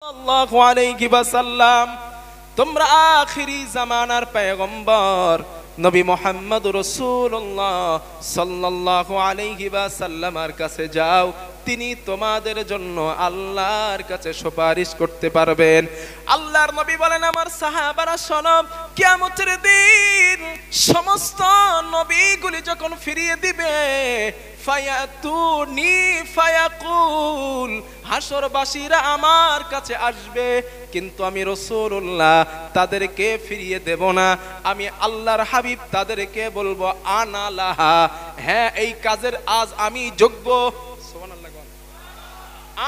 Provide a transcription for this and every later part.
সাল্লাল্লাহু আলাইহি ওয়াসাল্লাম, তোমরা আখিরি জামানার পয়গম্বর নবী মুহাম্মদ রাসূলুল্লাহ সাল্লাল্লাহু আলাইহি ওয়াসাল্লামের কাছে যাও, তিনি তোমাদের জন্য আল্লাহর কাছে সুপারিশ করতে পারবেন। আল্লাহর নবী বলেন, আমার সাহাবারা শোনো, কিয়ামতের দিন সমস্ত নবীগুলি যখন ফিরিয়ে দিবে, ফায়াতুনি ফায়াকুল, হাসরবাসীরা আমার কাছে আসবে, কিন্তু আমি রাসূলুল্লাহ তাদেরকে ফিরিয়ে দেব না। আমি আল্লাহর হাবিব তাদেরকে বলবো, আনা লাহা, হ্যাঁ এই কাজের আজ আমি যোগ্য। সুবহানাল্লাহ,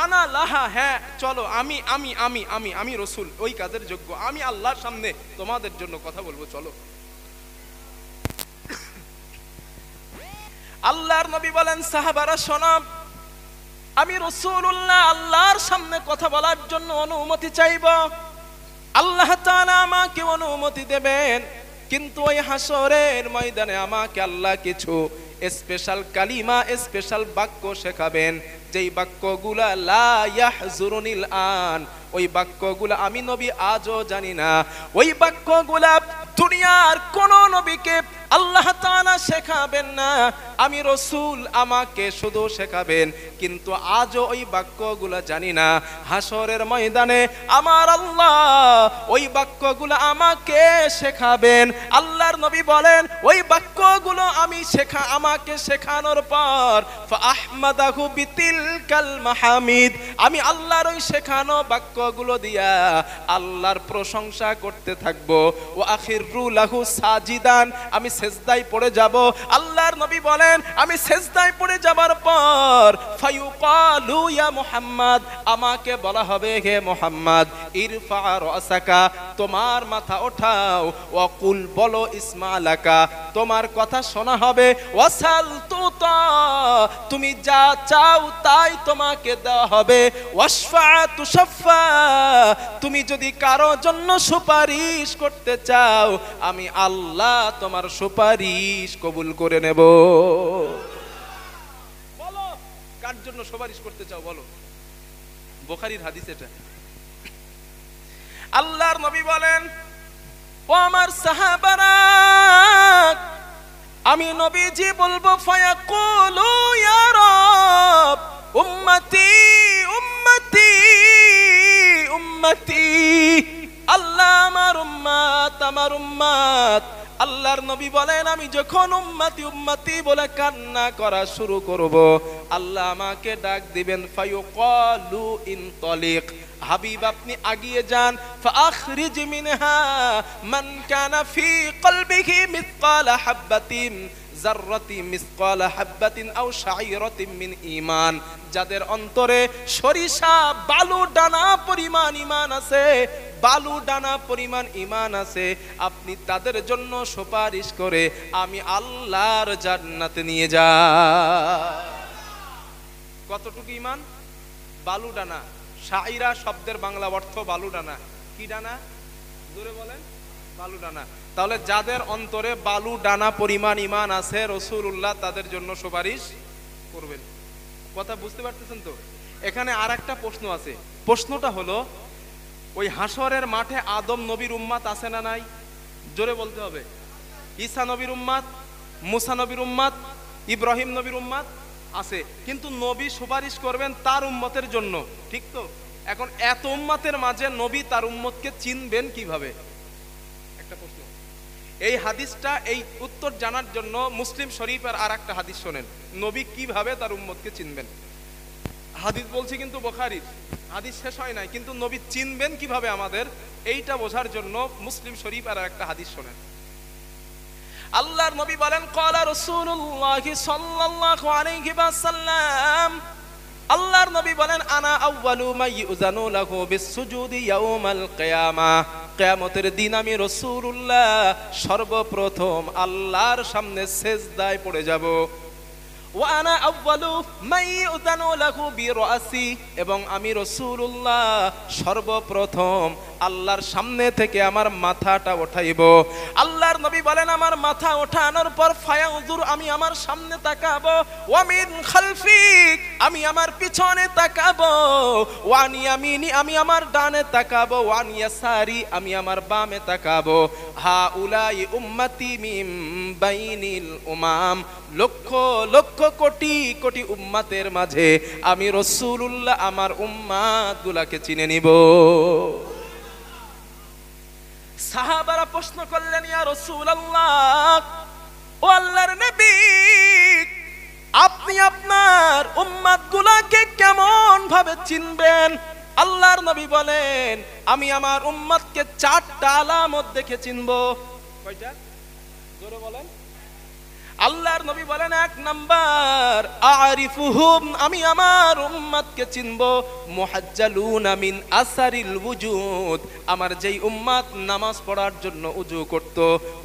আনা লাহা, হ্যাঁ চলো, আমি আমি আমি আমি আমি রাসূল ওই কাজের যোগ্য, আমি আল্লাহর সামনে তোমাদের জন্য কথা বলবো, চলো। আল্লাহর নবী বলেন, সাহাবারা শোনো, আমি রাসূলুল্লাহ আল্লাহর সামনে কথা বলার জন্য অনুমতি চাইব, আল্লাহ তাআলা আমাকে অনুমতি দেবেন, কিন্তু ওই হাসরের ময়দানে আমাকে আল্লাহ কিছু স্পেশাল কালিমা, স্পেশাল বাক্য শেখাবেন, যেই বাক্যগুলা লা ইয়াহজুরুনিল আন, ওই বাক্যগুলা আমি নবী আজও জানি না। ওই বাক্যগুলা দুনিয়ার কোন নবীকে আল্লাহ তাআলা শেখাবেন না, আমি রাসূল আমাকে শুধু শেখাবেন, কিন্তু আজও ওই বাক্যগুলা জানি না। হাসরের ময়দানে আমার আল্লাহ ওই বাক্যগুলো আমাকে শেখাবেন। আল্লাহর নবী বলেন, ওই বাক্যগুলো আমাকে শেখানোর পর ফাআহমাদাহু বিতিলকাল মাহামিদ, আমি আল্লাহর ওই শেখানো বাক্যগুলো দিয়া আল্লাহর প্রশংসা করতে থাকবো। ওয়া আখিরু লাহু সাজিদান, আমি সেজদায় পড়ে যাব। আল্লাহর নবী বলেন, আমি সেজদায় পড়ে যাবার পর ফায়ুকালু ইয়া মুহাম্মদ, আমাকে বলা হবে, হে মুহাম্মদ, ইরফা রাসাকা, তোমার মাথা ওঠাও, ওয়া কুল, বলো, ইসমালাকা, তোমার কথা শোনা হবে, ওয়াসাল তুতা, তুমি যা চাও তাই তোমাকে দেওয়া হবে, ওয়াশফা তুশাফা, তুমি যদি কারো জন্য সুপারিশ করতে চাও, আমি আল্লাহ তোমার সুপারিশ কবুল করে নেব। বলো, কার জন্য সুপারিশ করতে চাও বলো। বুখারীর হাদিস এটা। আল্লাহর নবী বলেন, ও আমার সাহাবারা, আমি নবীজি বলবো, ফায়াকুলু ইয়া রাব উম্মতি উম্মতি উম্মতি, আল্লাহ আমার উম্মত আমার উম্মত। আল্লাহর নবী বলেন, আমি যখন উম্মতি উম্মতি বলে কান্না করা শুরু করব, আল্লাহ আমাকে ডাক দিবেন, ফায়ুকালু ইনতালিক, হাবিব আপনি আগিয়ে যান, ফাআখরিজ মিনহা মান কানা ফি কলবিহি মিসকালা হাববাতিন যাররাতি মিসকালা হাববাতিন আও শাইরাতিন মিন ঈমান, যাদের অন্তরে সরিষা বালু ডানা পরিমাণ ঈমান আছে, বালু ডানা পরিমাণ ঈমান আছে, আপনি তাদের জন্য সুপারিশ করে আমি আল্লাহর জান্নাতে নিয়ে যাই। কতটুকু ঈমান? বালু ডানা। শাইরা শব্দের বাংলা অর্থ বালু ডানা। কি ডানা? জোরে বলেন। বালু ডানা। তাহলে যাদের অন্তরে বালু ডানা পরিমাণ ঈমান আছে, রাসূলুল্লাহ তাদের জন্য সুপারিশ করবেন। কথা বুঝতে পারতেছেন তো? এখানে আর একটা প্রশ্ন আছে। প্রশ্নটা হলো, ওই হাসরের মাঠে আদম নবীর উম্মত আছে না নাই? জোরে বলতে হবে। ঈসা নবীর উম্মত, মুসা নবীর উম্মত, ইব্রাহিম নবীর উম্মত আছে, কিন্তু নবী সুপারিশ করবেন তার উম্মতের জন্য, ঠিক তো? এখন এত উম্মতের মাঝে নবী তার উম্মতকে চিনবেন কিভাবে? একটা প্রশ্ন। এই হাদিসটা, এই উত্তর জানার জন্য মুসলিম শরীফের আর একটা হাদিস শোনেন, নবী কিভাবে তার উম্মতকে চিনবেন। হাদিস বলছি কিন্তু বুখারীর, হাদিস শেষ হয় নাই, কিন্তু নবী চিনবেন কিভাবে আমাদের, এইটা বোঝার জন্য মুসলিম শরীফ আর একটা হাদিস শোনেন। আল্লাহর নবী বলেন, ক্বালা রাসূলুল্লাহ সাল্লাল্লাহু আলাইহি ওয়াসাল্লাম, আল্লাহর নবী বলেন, আনা আউয়ালু মা ইউযানু লাহু বিসসুজুদি ইয়াউমাল কিয়ামাহ, কিয়ামতের দিন আমি রাসূলুল্লাহ সর্বপ্রথম আল্লাহর সামনে সিজদায় পড়ে যাব। ওয়া আনা আউয়ালু মা ইউযানু লাহু বিরাসি, এবং আমি রাসূলুল্লাহ সর্বপ্রথম আল্লাহর সামনে থেকে আমার মাথাটা উঠাইব। আল্লাহর নবী বলেন আমার মাথা ওঠানোর পর ফায়াউযুর আমি আমার সামনে তাকাবো, ওয়া মিন খালফিক আমি আমার পিছনে তাকাবো, ওয়ান ইয়ামিনি আমি আমার ডানে তাকাবো, ওয়ান ইয়াসারি আমি আমার বামে তাকাবো। হাউলাই উম্মতি মিন বাইনিল উমাম, লক্ষ লক্ষ কোটি কোটি উম্মতের মাঝে আমি রাসূলুল্লাহ আমার উম্মতগুলোকে চিনে নিব। সাহাবারা প্রশ্ন করলেন ইয়া রাসূলুল্লাহ, ও আল্লাহর নবী আপনি আপনার উম্মতগুলোকে কেমন ভাবে চিনবেন? আল্লাহর নবী বলেন আমি আমার উম্মতকে 4টা আলামত দেখে চিনবো। কয়টা? জোরে বলেন। আল্লাহর নবী বলেন 1 নাম্বার আরিফুহুম আমি আমার উম্মতকে চিনবো মুহাজ্জালুনা মিন আসারিল ওয়ুজুদ, আমার যেই উম্মত নামাজ পড়ার জন্য ওযু করত,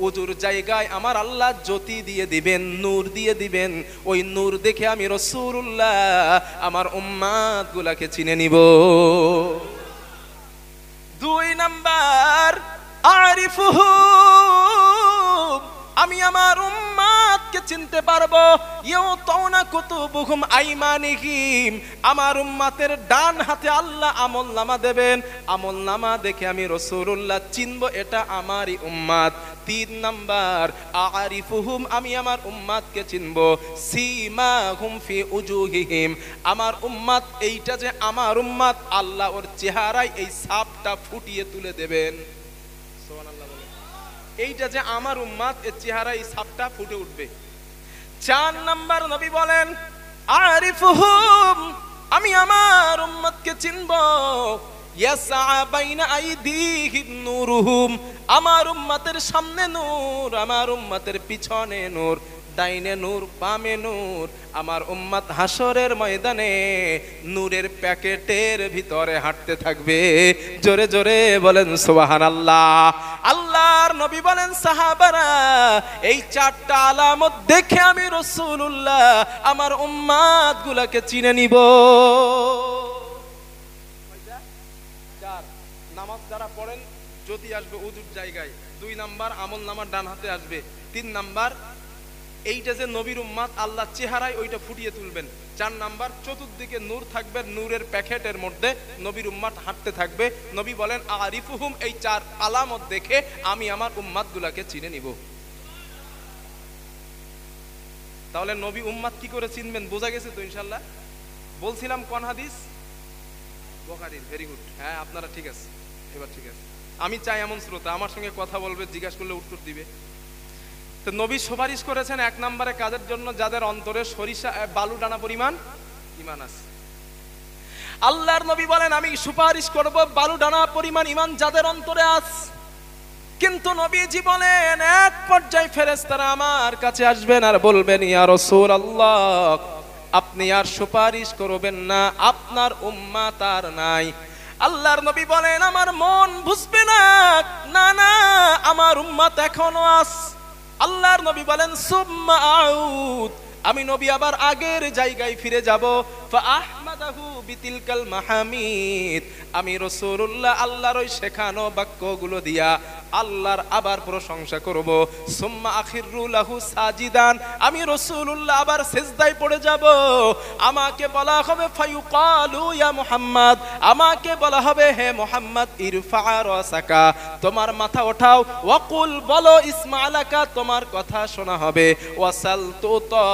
ওযুর জায়গায় আমার আল্লাহ জ্যোতি দিয়ে দিবেন, নূর দিয়ে দিবেন, ওই নূর দেখে আমি রাসূলুল্লাহ আমার উম্মতগুলোকে চিনে নিব। 2 নাম্বার আরিফুহুম আমি আমার উম্মতকে চিনতে পারবো ইউতাউনা কুতুবুহুম আইমানিহিম, আমার উম্মতের ডান হাতে আল্লাহ আমলনামা দেবেন, আমলনামা দেখে আমি রাসূলুল্লাহ চিনবো এটা আমারই উম্মত। 3 নাম্বার আরিফুহুম আমি আমার উম্মতকে চিনবো সীমাহুম ফি উজুহিহিম, আমার উম্মত এইটা যে আমার উম্মত আল্লাহ ওর চেহারায় এই ছাপটা ফুটিয়ে তুলে দেবেন। সুবহানাল্লাহ বলেন। এইটা যে আমার উম্মত এর চেহারায় এই ছাপটা ফুটে উঠবে। 4 নাম্বার নবী বলেন আরিফুহুম আমি আমার উম্মতকে চিনবো ইয়াসআ বাইনা আইদিহিম নূরুহুম, আমার উম্মতের সামনে নূর, আমার উম্মতের পিছনে নূর, ডাইনে নূর বামে নূর, আমার উম্মত হাসরের ময়দানে নূরের প্যাকেটের ভিতরে হাঁটতে থাকবে। জোরে জোরে বলেন সুবহানাল্লাহ। আল্লাহর নবী বলেন সাহাবারা এই 4টা আলামত দেখে আমি রাসূলুল্লাহ আমার উম্মতগুলোকে চিনে নিব। নামাজ যারা পড়েন জ্যোতি আসবে ওযুর জায়গায়। 2 নাম্বার আমলনামা ডান হাতে আসবে। 3 নাম্বার এইটা যে নবীর উম্মত আল্লাহ চেহারায় ওইটা ফুটিয়ে তুলবেন। 4 নাম্বার চতুর্দিকে নূর থাকবে, নূরের প্যাকেটের মধ্যে নবীর উম্মত হাঁটতে থাকবে। নবী বলেন আরিফুহুম এই 4 আলামত দেখে আমি আমার উম্মতগুলোকে চিনে নিব। তাহলে নবী উম্মত কি করে চিনবেন বোঝা গেছে তো ইনশাআল্লাহ। বলছিলাম কোন হাদিস? বুখারীর। Very good. হ্যাঁ আপনারা ঠিক আছে, এবার ঠিক আছে। আমি চাই এমন শ্রোতা আমার সঙ্গে কথা বলবে, জিজ্ঞাসা করলে উত্তর দিবে। তো নবী সুপারিশ করেছেন 1 নম্বরে কাজের জন্য যাদের অন্তরে সরিষা বালু ডানা পরিমাণ ঈমান আছে। আল্লাহর নবী বলেন আমি সুপারিশ করব বালু ডানা পরিমাণ ঈমান যাদের অন্তরে আছে। কিন্তু নবীজি বলেন এক পর্যায়ে ফেরেশতারা আমার কাছে আসবেন আর বলবেন ইয়া রাসূলুল্লাহ আপনি আর সুপারিশ করবেন না, আপনার উম্মত আর নাই। আল্লাহর নবী বলেন আমার মন বুঝবে না, না না আমার উম্মত এখনো আছে। আল্লাহর নবী বলেন সুম্মা আউদ, আমি নবী আবার আগের জায়গায় ফিরে যাব। ফাআহমাদাহু বিতিলকাল মাহামিদ, আমি রাসূলুল্লাহ আল্লাহর ওই শেখানো বাক্যগুলো দিয়া আল্লাহর আবার প্রশংসা করব। সুম্মা আখিরু লাহু সাজিদান, আমি রাসূলুল্লাহ আবার সিজদায় পড়ে যাব। আমাকে বলা হবে ফায়ুকালু ইয়া মুহাম্মদ, আমাকে বলা হবে হে মুহাম্মদ ইরফা রাসাকা, তোমার মাথা ওঠাও। ওয়াকুল বলো ইসমালাকা, তোমার কথা শোনা হবে। ওয়াসাল তুতা,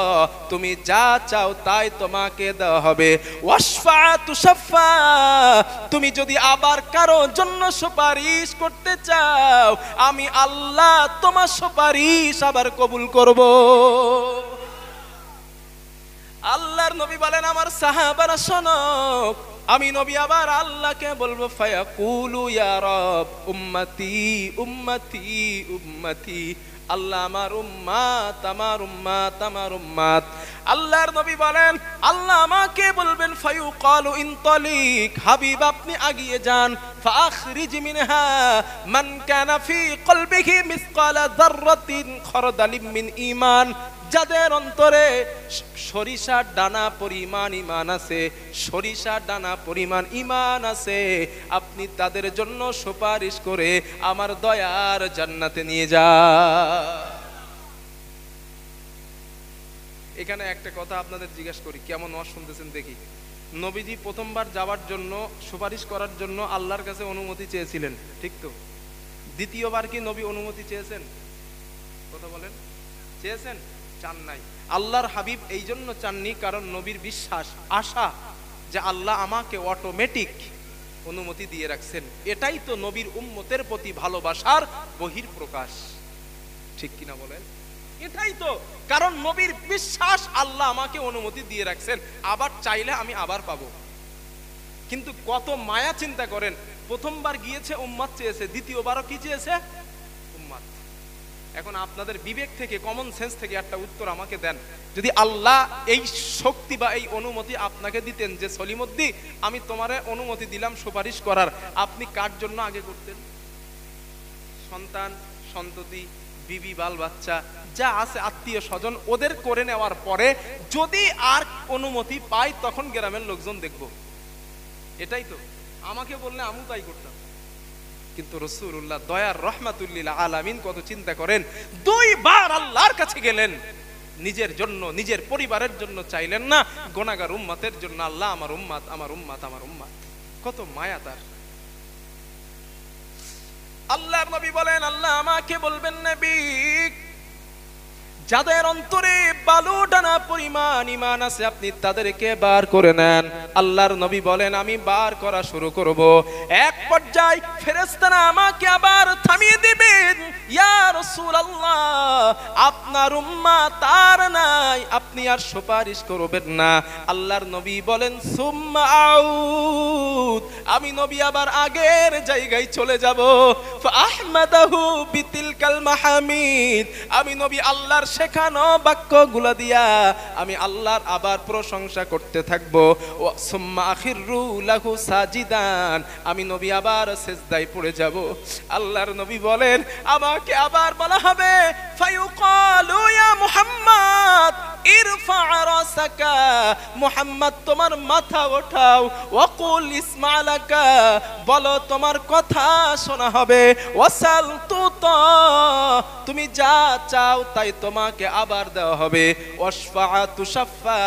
তুমি যা চাও তাই তোমাকে দেওয়া হবে। ওয়াশফা তুশাফা, তুমি যদি আবার কারো জন্য সুপারিশ করতে চাও আমি আল্লাহ তোমার সুপারিশ আবার কবুল করব। আল্লাহর নবী বলেন আমার সাহাবারা শোনো, আমি নবী আবার আল্লাহকে বলবো ফায়াকুলু ইয়া রব উম্মতি উম্মতি উম্মতি, আল্লাহ আমার উম্মত আমার উম্মত আমার উম্মত। আল্লাহর নবী বলেন আল্লাহ আমাকে বলবেন ফায়ুকালু ইনতালিক, হাবিব আপনি আগিয়ে যান। ফাখরিজ মিনহা মান কানা ফি কলবিহি মিসকালা যাররাতিন খারদালিন মিন ঈমান, যাদের অন্তরে সরিষার দানা পরিমাণ ঈমান আছে, সরিষার দানা পরিমাণ ঈমান আছে, আপনি তাদের জন্য সুপারিশ করে আমার দয়ার জান্নাতে নিয়ে যান। এখানে একটা কথা আপনাদের জিজ্ঞাসা করি, কেমন ওয়াজ শুনতেছেন দেখি। নবীজি প্রথমবার যাওয়ার জন্য, সুপারিশ করার জন্য আল্লাহর কাছে অনুমতি চেয়েছিলেন, ঠিক তো? দ্বিতীয়বার কি নবী অনুমতি চেয়েছেন? কথা বলেন, চেয়েছেন? চান নাই। আল্লাহর হাবিব এই জন্য চাননি, কারণ নবীর বিশ্বাস, আশা যে আল্লাহ আমাকে অটোমেটিক অনুমতি দিয়ে রাখছেন। এটাই তো নবীর উম্মতের প্রতি ভালোবাসার বহিঃপ্রকাশ, ঠিক কিনা বলেন? এটাই তো, কারণ নবীর বিশ্বাস আল্লাহ আমাকে অনুমতি দিয়ে রাখছেন, আবার চাইলে আমি আবার পাবো। কিন্তু কত মায়া, চিন্তা করেন, প্রথমবার গিয়েছে উম্মাত চেয়েছে, দ্বিতীয়বারও কি চেয়েছে? উম্মাত। এখন আপনাদের বিবেক থেকে, কমন সেন্স থেকে একটা উত্তর আমাকে দেন। যদি আল্লাহ এই শক্তি বা এই অনুমতি আপনাকে দিতেন যে সলিমুদ্দিন আমি তোমারে অনুমতি দিলাম সুপারিশ করার, আপনি কার জন্য আগে করতেন? সন্তান, সন্ততি, বিবি, বাল বাচ্চা যা আছে, আত্মীয় স্বজন, ওদের করে নেওয়ার পরে যদি আর অনুমতি পাই তখন গ্রামের লোকজন দেখবো। এটাই তো, আমাকে বললে আমি তাই করতাম। কিন্তু রাসূলুল্লাহ দয়ার রহমাতুল্লিল আলামিন কত চিন্তা করেন, 2 বার আল্লাহর কাছে গেলেন, নিজের জন্য, নিজের পরিবারের জন্য চাইলেন না, গুনাহগার উম্মতের জন্য। আল্লাহ আমার উম্মত, আমার উম্মত, আমার উম্মত। কত মায়া তার। আল্লাহর নবী বলেন, আল্লাহ আমাকে বলবেন, নবী যাদের অন্তরে বালু ডানা পরিমাণ ঈমান আছে আপনি তাদেরকে বার করে নেন। আল্লাহর নবী বলেন, আমি বার করা শুরু করব। এক পর্যায়ে ফেরেশতারা আমাকে আবার থামিয়ে দিবেন, ইয়া রাসূলুল্লাহ আপনার উম্মত আর নাই, আপনি আর সুপারিশ করবেন না। আল্লাহর নবী বলেন, সুম্মা আউদ, আমি নবী আবার আগের জায়গায় চলে যাব। ফাহমাদাহু বিতিলকাল মাহামিদ, আমি নবী আল্লাহর শেখানো বাক্যগুলো দিয়া আমি আল্লাহর আবার প্রশংসা করতে থাকবো। সুম্মা আখিরু লাহু সাজিদান, আমি নবী আবার সিজদায় পড়ে যাব। আল্লাহর নবী বলেন, আমাকে আবার বলা হবে, ফায়ুকালু ইয়া মুহাম্মদ ইরফা রাসাকা, মুহাম্মদ তোমার মাথা ওঠাও, ওয়াকুল ইসমা লাকা, বলো তোমার কথা শোনা হবে, ওয়াসাল তুতা, তুমি যা চাও তাই তোমাকে আবার দেওয়া হবে, ওয়াশফা তুশাফা,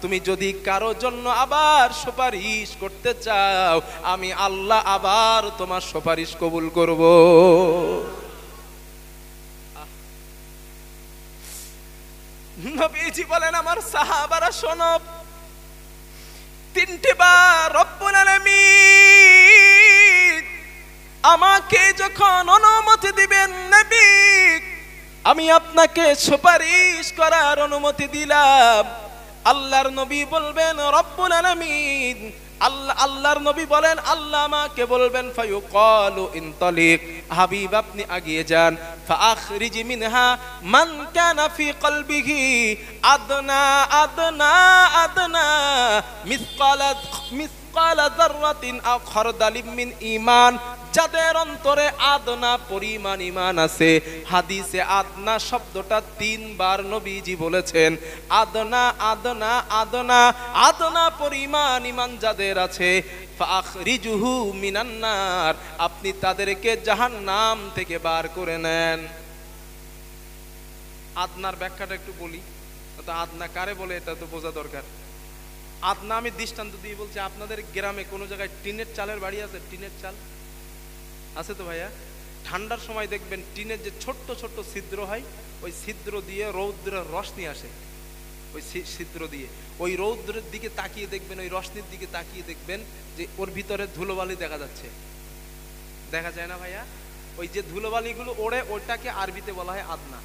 তুমি যদি কারো জন্য আবার সুপারিশ করতে চাও আমি আল্লাহ আবার তোমার সুপারিশ কবুল করব। নবীজি বলেন, আমার সাহাবারা শোনো, 3টে বার রব্বুল আলামিন আমাকে যখন অনুমতি দিবেন, নবী আমি আপনাকে সুপারিশ করার অনুমতি দিলাম। আল্লাহর নবী বলবেন, রব্বুল আলামিন, আল্লাহর নবী বলেন, আল্লাহ আমাকে বলবেন, ফায়ুকালু ইনতালিক, হাবিব আপনি এগিয়ে যান, ফাআখরিজ মিনহা মান কানা ফি কলবিহি আদনা আদনা আদনা মিসকালা যাররাতিন আও খারদালিম মিন ঈমান, যাদের অন্তরে আদনা পরিমাণ ঈমান আছে। হাদিসে আদনা শব্দটা 3 বার নবীজি বলেছেন। আদনা আদনা আদনা, আদনা পরিমাণ ঈমান যাদের আছে, ফাআখরিজুহু মিনান নার, আপনি তাদেরকে জাহান্নাম থেকে বার করে নেন। আদনার ব্যাখ্যাটা একটু বলি, তো আদনা কারে বলে এটা তো বোঝা দরকার। আদনা আমি দৃষ্টান্ত দিয়ে বলছি, আপনাদের গ্রামে কোনো জায়গায় টিনের চালের বাড়ি আছে? টিনের চাল আছে তো ভাইয়া? ঠান্ডার সময় দেখবেন টিনের যে ছোট্ট ছোট্ট ছিদ্র হয়, ওই ছিদ্র দিয়ে রৌদ্রের রশ্মি আসে, ওই ছিদ্র দিয়ে ওই রৌদ্রের দিকে তাকিয়ে দেখবেন, ওই রশ্মির দিকে তাকিয়ে দেখবেন যে ওর ভিতরে ধুলোবালি দেখা যাচ্ছে, দেখা যায় না ভাইয়া? ওই যে ধুলোবালিগুলো ওড়ে, ওটাকে আরবিতে বলা হয় আদনা।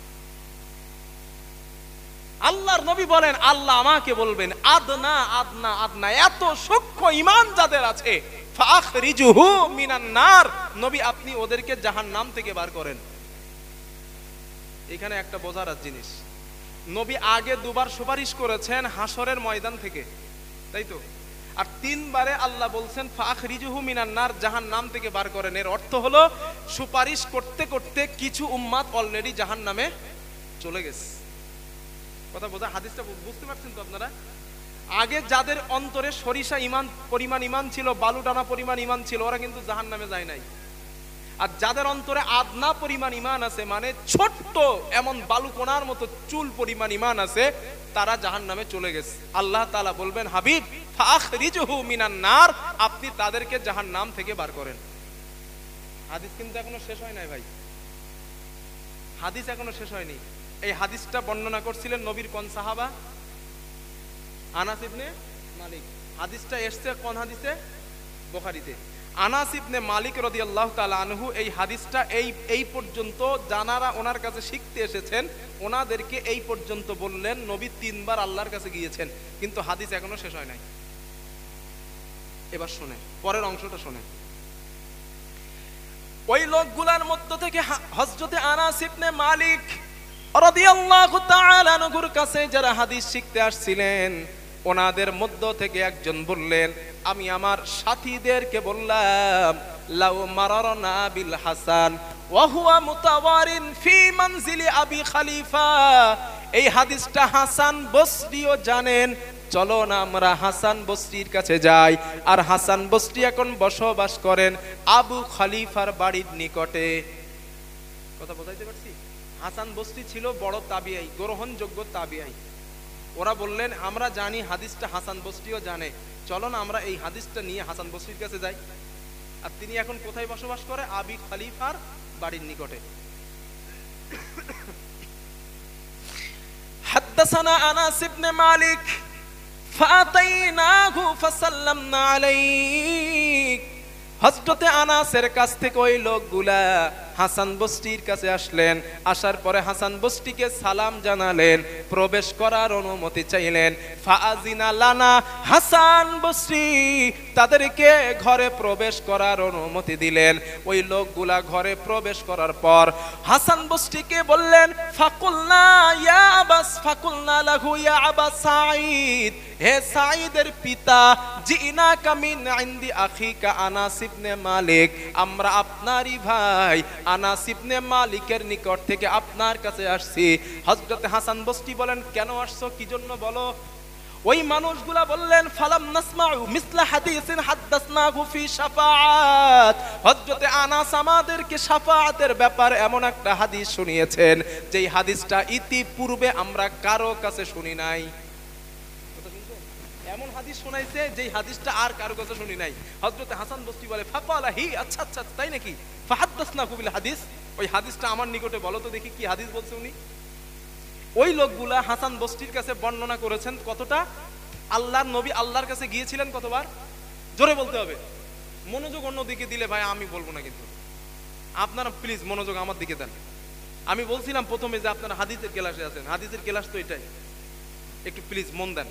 আল্লাহর নবী বলেন, আল্লাহ আমাকে বলবেন, আদনা আদনা আদনা, এত সূক্ষ্ম ঈমান যাদের আছে, ফাআখরিজুহু মিনান নার, নবী আপনি ওদেরকে জাহান্নাম থেকে বার করেন। এখানে একটা বোঝার জিনিস, নবী আগে 2 বার সুপারিশ করেছেন হাসরের ময়দান থেকে, তাই তো? আর 3 বারে আল্লাহ বলছেন ফাআখরিজুহু মিনান নার, জাহান্নাম থেকে বার করেন। এর অর্থ হলো সুপারিশ করতে করতে কিছু উম্মাত অলরেডি জাহান্নামে চলে গেছে। কথা বোঝা, হাদিসটা বুঝতে পারছেন তো আপনারা? আগে যাদের অন্তরে সরিষা পরিমাণ ইমান ছিল, বালু টানা পরিমাণ ইমান ছিল, ওরা কিন্তু জাহান্নামে যায় নাই। আর যাদের অন্তরে আদনা পরিমাণ ইমান আছে, মানে ছোট্ট এমন বালুকণার মতো চুল পরিমাণ ইমান আছে, তারা জাহান্নামে চলে গেছে। আল্লাহ তাআলা বলবেন, হাবিব ফাখরিজহু মিনান নার, আপনি তাদেরকে জাহান্নাম থেকে বার করেন। হাদিস কিন্তু এখনো শেষ হয় নাই ভাই, হাদিস এখনো শেষ হয়নি। এই হাদিসটা বর্ণনা করছিলেন নবীর কোন সাহাবা? আনাস ইবনে মালিক। হাদিসটা এসছে কোন হাদিসে? বুখারীতে। আনাস ইবনে মালিক রাদিয়াল্লাহু তাআলা আনহু এই হাদিসটা এই পর্যন্ত জানারা ওনার কাছে শিখতে এসেছেন, ওনাদেরকে এই পর্যন্ত বললেন নবী 3 বার আল্লাহর কাছে গিয়েছেন, কিন্তু হাদিস এখনো শেষ হয় নাই। এবার শুনে পরের অংশটা শুনে। ওই লোকগুলার মধ্য থেকে হযরতে আনাস ইবনে মালিক রাদিয়াল্লাহু তাআলা আনহুর কাছে যারা হাদিস শিখতে আসছিলেন, ওনাদের মধ্য থেকে একজন বললেন, আমি আমার সাথীদেরকে বললাম, লাউ মারারনা বিল হাসান ওয়া হুয়া মুতাওয়ারিন ফি মানজিলি আবি খলিফা, এই হাদিসটা হাসান বসরিও জানেন, চলো না আমরা হাসান বসরির কাছে যাই। আর হাসান বসরি এখন বসবাস করেন আবু খলিফার বাড়ির নিকটে। কথা বোঝাইতে পারছি? হাসান বসরি ছিল বড় তাবিঈ, গ্রহণযোগ্য তাবিঈ। ওরা বললেন, আমরা জানি হাদিসটা হাসান বসরিও জানে, চলো না আমরা এই হাদিসটা নিয়ে হাসান বসরির কাছে যাই। আর তিনি এখন কোথায় বসবাস করে? আবি খলিফার বাড়ির নিকটে। হাদাসানা আনাস ইবনে মালিক ফাতাইনাহু ফাসাল্লামনা আলাইহি, হযরতে আনাসের কাছ থেকে ওই লোকগুলা হাসান বসরির কাছে আসলেন। আসার পরে হাসান বসরিকে সালাম জানালেন, প্রবেশ করার অনুমতি চাইলেন। ফাআজিনা লানা, হাসান বসরি তাদেরকে ঘরে প্রবেশ করার অনুমতি দিলেন। ওই লোকগুলা ঘরে প্রবেশ করার পর হাসান বসরিকে বললেন, ফাকুলনা ইয়া আবাস, ফাকুলনা লাহু ইয়া আবা সাঈদ, হে সাঈদের পিতা, জিনাকা মিন ইনদি আখিকা আনাস ইবনে মালিক, আমরা আপনারই ভাই আনাস ইবনে মালিকের নিকট থেকে আপনার কাছে আসছি। হযরত হাসান বসরি বলেন, কেন আসছো, কি জন্য বলো? ওই মানুষগুলা বললেন, ফালাম নাসমাউ মিসলা হাদিসিন হাদাসনাহু ফি শাফাআত, হযরত আনাস আমাদেরকে শাফাআতের ব্যাপারে এমন একটা হাদিস শুনিয়েছেন যেই হাদিসটা ইতিপূর্বে আমরা কারো কাছে শুনি নাই। এমন হাদিস শোনাইছে যেই হাদিসটা আর কারো কাছে শুনি নাই। হযরত হাসান বসরি বলে, ফাকালা হি, আচ্ছা আচ্ছা তাই নাকি, ফাহাদাসনাহু বিল হাদিস, ওই হাদিসটা আমার নিকটে বলো তো দেখি কি হাদিস বলছে উনি। ওই লোকগুলা হাসান বসরির কাছে বর্ণনা করেছেন কতটা। আল্লাহর নবী আল্লাহর কাছে গিয়েছিলেন কতবার? জোরে বলতে হবে, মনোযোগ অন্য দিকে দিলে ভাই আমি বলবো না, কিন্তু আপনারা প্লিজ মনোযোগ আমার দিকে দেন। আমি বলছিলাম প্রথমে যে আপনারা হাদিসের ক্লাসে আছেন, হাদিসের ক্লাস তো এটাই, একটু প্লিজ মন দেন।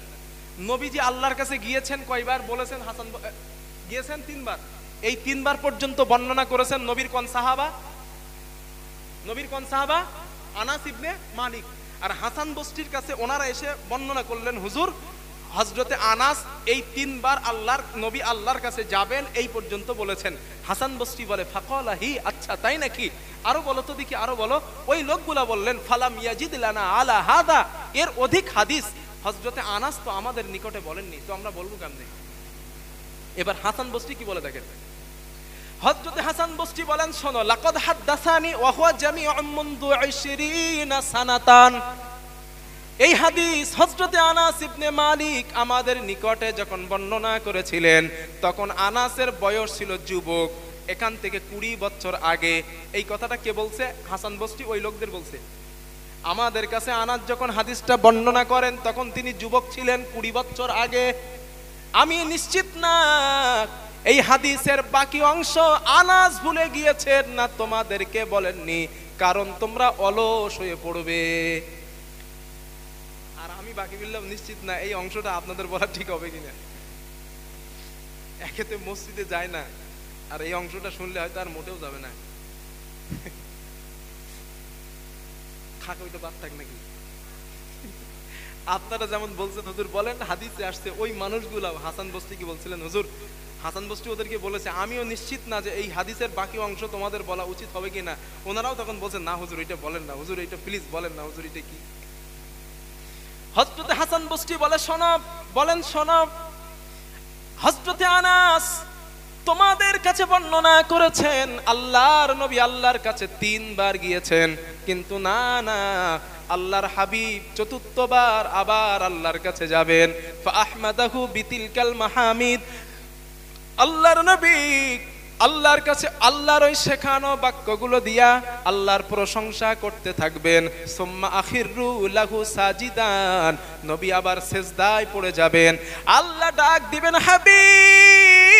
নবীজি আল্লাহর কাছে গিয়েছেন কয়বার বলেছেন? হাসান গিয়েছেন 3 বার। এই 3 বার পর্যন্ত বর্ণনা করেছেন নবীর কোন সাহাবা? নবীর কোন সাহাবা? আনাস ইবনে মালিক। আর হাসান বসরির কাছে ওনারা এসে বর্ণনা করলেন, হুজুর হযরতে আনাস এই 3 বার আল্লাহর নবী আল্লাহর কাছে যাবেন এই পর্যন্ত বলেছেন। হাসান বসরি বলে, ফাকালা হি, আচ্ছা তাই নাকি, আরো বলো তো দেখি, আরো বলো। ওই লোকগুলা বললেন, ফালাম ইয়াজিদ লানা আলা হাদা, এর অধিক হাদিস হযরতে আনাস তো আমাদের নিকটে বলেননি, তো আমরা বলবো কেমনে? এবার হাসান বসরি কি বলে দেখেন। হযরতে হাসান বসরি বলেন, শোনো, লাকাদ হাদাসানি ওয়া হুয়া জামিউম মুনযু 20 সানাতান, এই হাদিস হযরতে আনাস ইবনে মালিক আমাদের নিকটে যখন বর্ণনা করেছিলেন তখন আনাসের বয়স ছিল যুবক, এখান থেকে 20 বছর আগে। এই কথাটা কে বলছে? হাসান বসরি ওই লোকদের বলছে। আমাদের কাছে আনাস যখন হাদিসটা বর্ণনা করেন তখন তিনি যুবক ছিলেন 20 বছর আগে। আমি নিশ্চিত না এই হাদিসের বাকি অংশ আনাস ভুলে গিয়েছেন না তোমাদেরকে বলেননি, কারণ তোমরা অলস হয়ে পড়বে। আর আমি বাকি বললাম নিশ্চিত না এই অংশটা আপনাদের বলা ঠিক হবে কিনা। একেতে মসজিদে যায় না, আর এই অংশটা শুনলে হয়তো আর মোটেও যাবে না। থাক, ওইটা বাদ থাক নাকি। আপনারা যেমন বলছেন হুজুর বলেন, হাদিসে আসছে ওই মানুষগুলা হাসান বসরি কি বলছিলেন, হুজুর হাসান বসরি ওদেরকে বলেছে, আমিও নিশ্চিত না যে এই হাদিসের বাকি অংশ তোমাদের বলা উচিত হবে কিনা। ওনারাও তখন বলছেন, না হুজুর এটা বলেন না, হুজুর এটা প্লিজ বলেন না, হুজুর এটা কি। হযরত হাসান বসরি বলেন শোনো, হযরত আনাস তোমাদের কাছে বর্ণনা করেছেন আল্লাহর নবী আল্লাহর কাছে 3 বার গিয়েছেন, কিন্তু না আল্লাহর হাবিব চতুর্থবার আবার আল্লাহর কাছে যাবেন। ফাআহমাদাহু বিতিলকাল মাহামিদ, আল্লাহর নবী আল্লাহর কাছে আল্লাহর ওই শেখানো বাক্যগুলো দিয়া আল্লাহর প্রশংসা করতে থাকবেন। সুম্মা আখিরু লাহু সাজিদান, নবী আবার সিজদায় পড়ে যাবেন। আল্লাহ ডাক দিবেন হাবিব,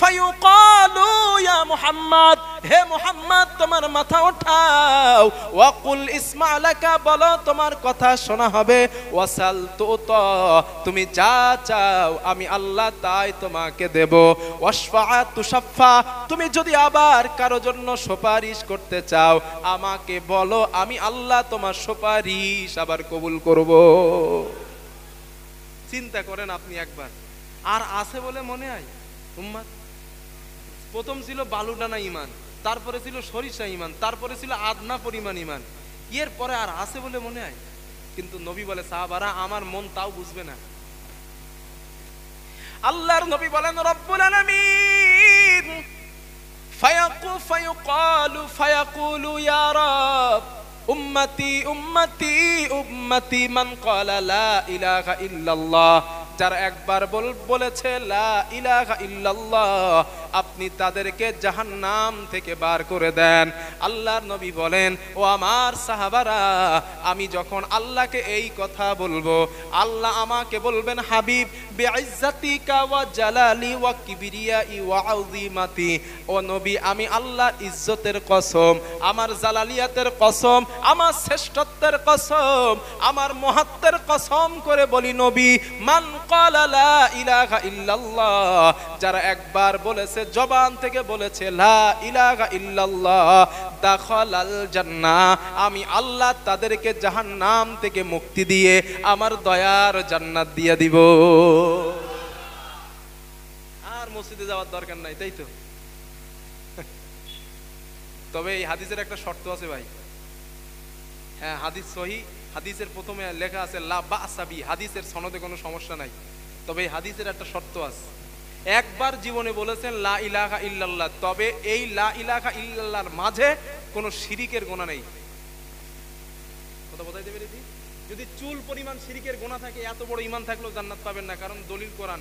ফায়ুকালু ইয়া মুহাম্মদ, হে মুহাম্মদ তোমার মাথা ওঠাও, ওয়াকুল ইসমা লাকা, বলো তোমার কথা শোনা হবে, ওয়াসাল তুতা, তুমি যা চাও আমি আল্লাহ তাই তোমাকে দেব, ওয়াশফা তুশাফা, তুমি যদি আবার কারো জন্য সুপারিশ করতে চাও আমাকে বলো, আমি আল্লাহ তোমার সুপারিশ আবার কবুল করব। চিন্তা করেন আপনি একবার। আর আছে বলে মনে হয় উম্মাত? প্রথম ছিল বালুডানা ঈমান, তারপরে ছিল সরিষা ঈমান, তারপরে ছিল আদনা পরিমাণ ঈমান, এর পরে আর আছে বলে মনে হয়? কিন্তু নবী বলে সাহাবারা আমার মন তাও বুঝবে না। আল্লাহর নবী বলেন রব্বুল আলামিন ফায়াকুলু ইয়া রব উম্মতি উম্মতি উম্মতি মান ক্বালা লা ইলাহা ইল্লাল্লাহ, যারা একবার বলেছে লা ইলাহা ইল্লাল্লাহ আপনি তাদেরকে জাহান্নাম থেকে বার করে দেন। আল্লাহর নবী বলেন ও আমার সাহাবারা, আমি যখন আল্লাহকে এই কথা বলবো আল্লাহ আমাকে বলবেন হাবিব বিইজ্জাতিকা ওয়া জালালি ওয়া কিবরিয়াই ওয়া আযীমাতি, ও নবী আমি আল্লাহর ইজ্জতের কসম, আমার জালালিয়াতের কসম, আমার শ্রেষ্ঠত্বের কসম, আমার মহত্বের কসম করে বলি নবী মান ক্বালা লা ইলাহা ইল্লাল্লাহ, যারা একবার বলেছে জবান থেকে বলেছে লা ইলাহা ইল্লাল্লাহ দাখালাল জান্নাহ, আমি আল্লাহ তাদেরকে জাহান্নাম থেকে মুক্তি দিয়ে আমার দয়ার জান্নাত দিয়ে দিব। আর মসজিদে যাওয়ার দরকার নাই, তাই তো? তবে এই হাদিসের একটা শর্ত আছে ভাই। হ্যাঁ, হাদিস সহিহ, হাদিসের প্রথমে লেখা আছে লা বা'সা বি, হাদিসের সনদে কোনো সমস্যা নাই। তবে এই হাদিসের একটা শর্ত আছে, একবার জীবনে বলেছেন লা ইলাহা ইল্লাল্লাহ, তবে এই লা ইলাহা ইল্লাল্লাহর মাঝে কোনো শিরিকের গুনাহ নেই। কথা বোঝাইতে পেরেছি? যদি চুল পরিমাণ শিরিকের গুনাহ থাকে, এত বড় ঈমান থাকলেও জান্নাত পাবেন না, কারণ দলিল কোরআন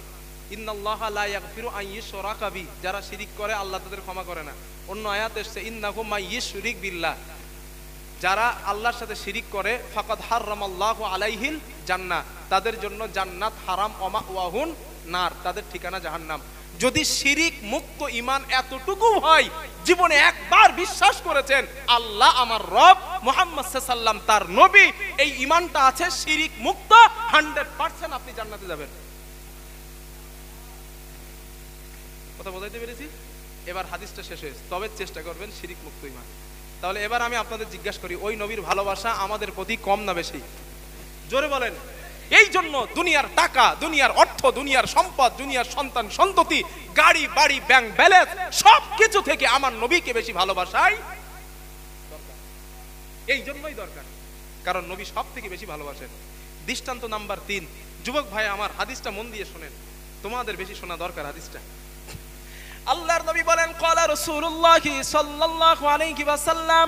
ইন্নাল্লাহা লা ইয়াগফিরু আন ইউশরাকা বি, যারা শিরিক করে আল্লাহ তাদের ক্ষমা করে না। অন্য আয়াত এসেছে ইন্নাহু মা ইউশরিক বিল্লাহ, যারা আল্লাহর সাথে শিরিক করে ফাকাদ হারামাল্লাহু আলাইহিল জান্নাহ, তাদের জন্য জান্নাত হারাম, ওয়ামাওয়াহুন নার, তাদের ঠিকানা জাহান্নাম। যদি শিরিক মুক্ত ঈমান এতটুকু হয়, জীবনে একবার বিশ্বাস করেছেন আল্লাহ আমার রব, মুহাম্মদ সাল্লাল্লাহু আলাইহি ওয়াসাল্লাম তার নবী, এই ঈমানটা আছে শিরিক মুক্ত, 100% আপনি জান্নাতে যাবেন। কথা বোঝাইতে পেরেছি? এবার হাদিসটা শেষ হয়েছে, তবে চেষ্টা করবেন শিরিক মুক্ত ঈমান। তাহলে এবার আমি আপনাদের জিজ্ঞাসা করি, ওই নবীর ভালোবাসা আমাদের প্রতি কম না বেশি? জোরে বলেন। এই জন্য দুনিয়ার টাকা, দুনিয়ার অর্থ, দুনিয়ার সম্পদ, দুনিয়ার সন্তান সন্ততি, গাড়ি বাড়ি, ব্যাংক ব্যালেন্স, সবকিছু থেকে আমার নবীকে বেশি ভালোবাসাই দরকার। এই জন্যই দরকার, কারণ নবী সব থেকে বেশি ভালোবাসেন। দৃষ্টান্ত নাম্বার 3, যুবক ভাই আমার হাদিসটা মন দিয়ে শোনেন, তোমাদের বেশি শোনা দরকার হাদিসটা। আল্লাহর নবী বলেন ক্বালা রাসূলুল্লাহ সাল্লাল্লাহু আলাইহি ওয়াসাল্লাম,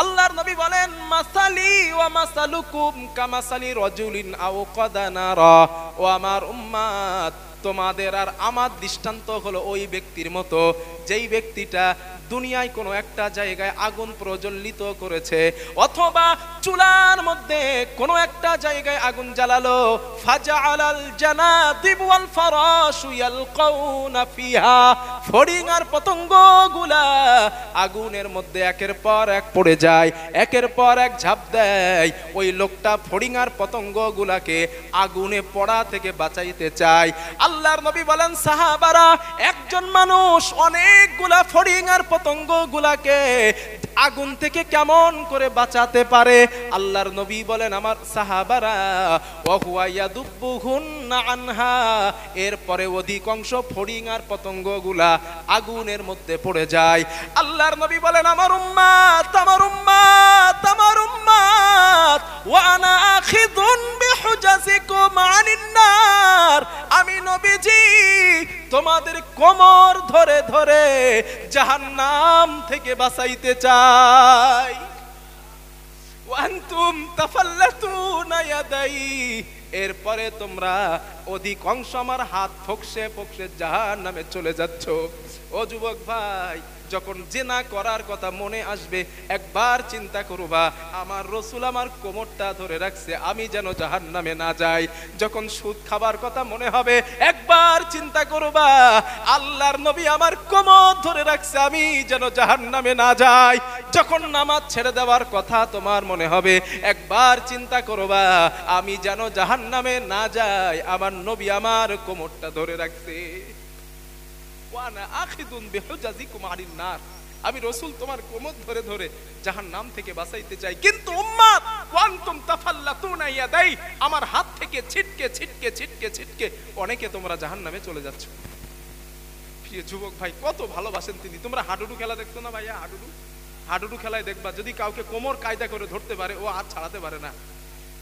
আল্লাহর নবী বলেন মাসালি ওয়া মাসালুকুম কামাসালি রাজুলিন আও কাদানারা, ও আমার উম্মত তোমাদের আর আমার দৃষ্টান্ত হলো ওই ব্যক্তির মতো যেই ব্যক্তিটা দুনিয়ায় কোনো একটা জায়গায় আগুন প্রজ্বলিত করেছে, অথবা চুলার মধ্যে কোনো একটা জায়গায় আগুন জ্বালালো, ফাজআলাল জানাদিব ওয়াল ফারাশু ইয়ালকাউনা ফিহা, ফড়িং আর পতঙ্গগুলা আগুনের মধ্যে একের পর এক পড়ে যায়, একের পর এক ঝাঁপ দেয়। ওই লোকটা ফড়িং আর পতঙ্গগুলাকে আগুনে পড়া থেকে বাঁচাইতে চায়। আল্লাহর নবী বলেন সাহাবারা, একজন মানুষ অনেকগুলা ফড়িং আর পতঙ্গগুলাকে আগুন থেকে কেমন করে বাঁচাতে পারে? আল্লাহর নবী বলেন আমার সাহাবারা, ওয়া হুয়া ইয়াদুবুহুন্না আনহা, এরপরে অধিকাংশ ফড়িং আর পতঙ্গগুলা আগুনের মধ্যে পড়ে যায়। আল্লাহর নবী বলেন আমার উম্মত, আমার উম্মত, আমার উম্মত ওয়া আনা আখিযুন বিহুজাজিকুম আনিন নার, আমি নবীজি তোমাদের কোমর ধরে ধরে জাহান্নাম থেকে বাঁচাইতে চাই। ওয়া আনতুম তাফাল্লাতুনা ইয়াদাই, এরপরে তোমরা অধিকাংশ আমার হাত ফকসে ফকসে জাহান্নামে চলে যাচ্ছ। ও যুবক ভাই, যখন জেনা করার কথা মনে আসবে একবার চিন্তা করবা আমার রাসূল আমার কোমরটা ধরে রাখছে, আমি যেন জাহান্নামে না যাই। যখন সুদ খাবার কথা মনে হবে একবার চিন্তা করবা আল্লাহর নবী আমার কোমর ধরে রাখছে, আমি যেন জাহান্নামে না যাই। যখন নামাজ ছেড়ে দেওয়ার কথা তোমার মনে হবে একবার চিন্তা করবা আমি যেন জাহান্নামে না যাই, আমার নবী আমার কোমরটা ধরে রাখছে। ওয়ানা আখিদুন বিহুজাজিকুম আনিন নার, আমি রাসূল তোমার কোমর ধরে ধরে জাহান্নাম থেকে বাঁচাইতে চাই। কিন্তু উম্মত ওয়ান্তুম তাফাল্লাতুনা ইয়াদাই, আমার হাত থেকে ছিটকে ছিটকে ছিটকে ছিটকে অনেকে তোমরা জাহান্নামে চলে যাচ্ছ। প্রিয় যুবক ভাই, কত ভালোবাসেন তিনি। তোমরা হাডুডু খেলা দেখছো না ভাইয়া? হাডুডু খেলায় দেখবা যদি কাউকে কোমর কায়দা করে ধরতে পারে ও হাত ছাড়াতে পারে না।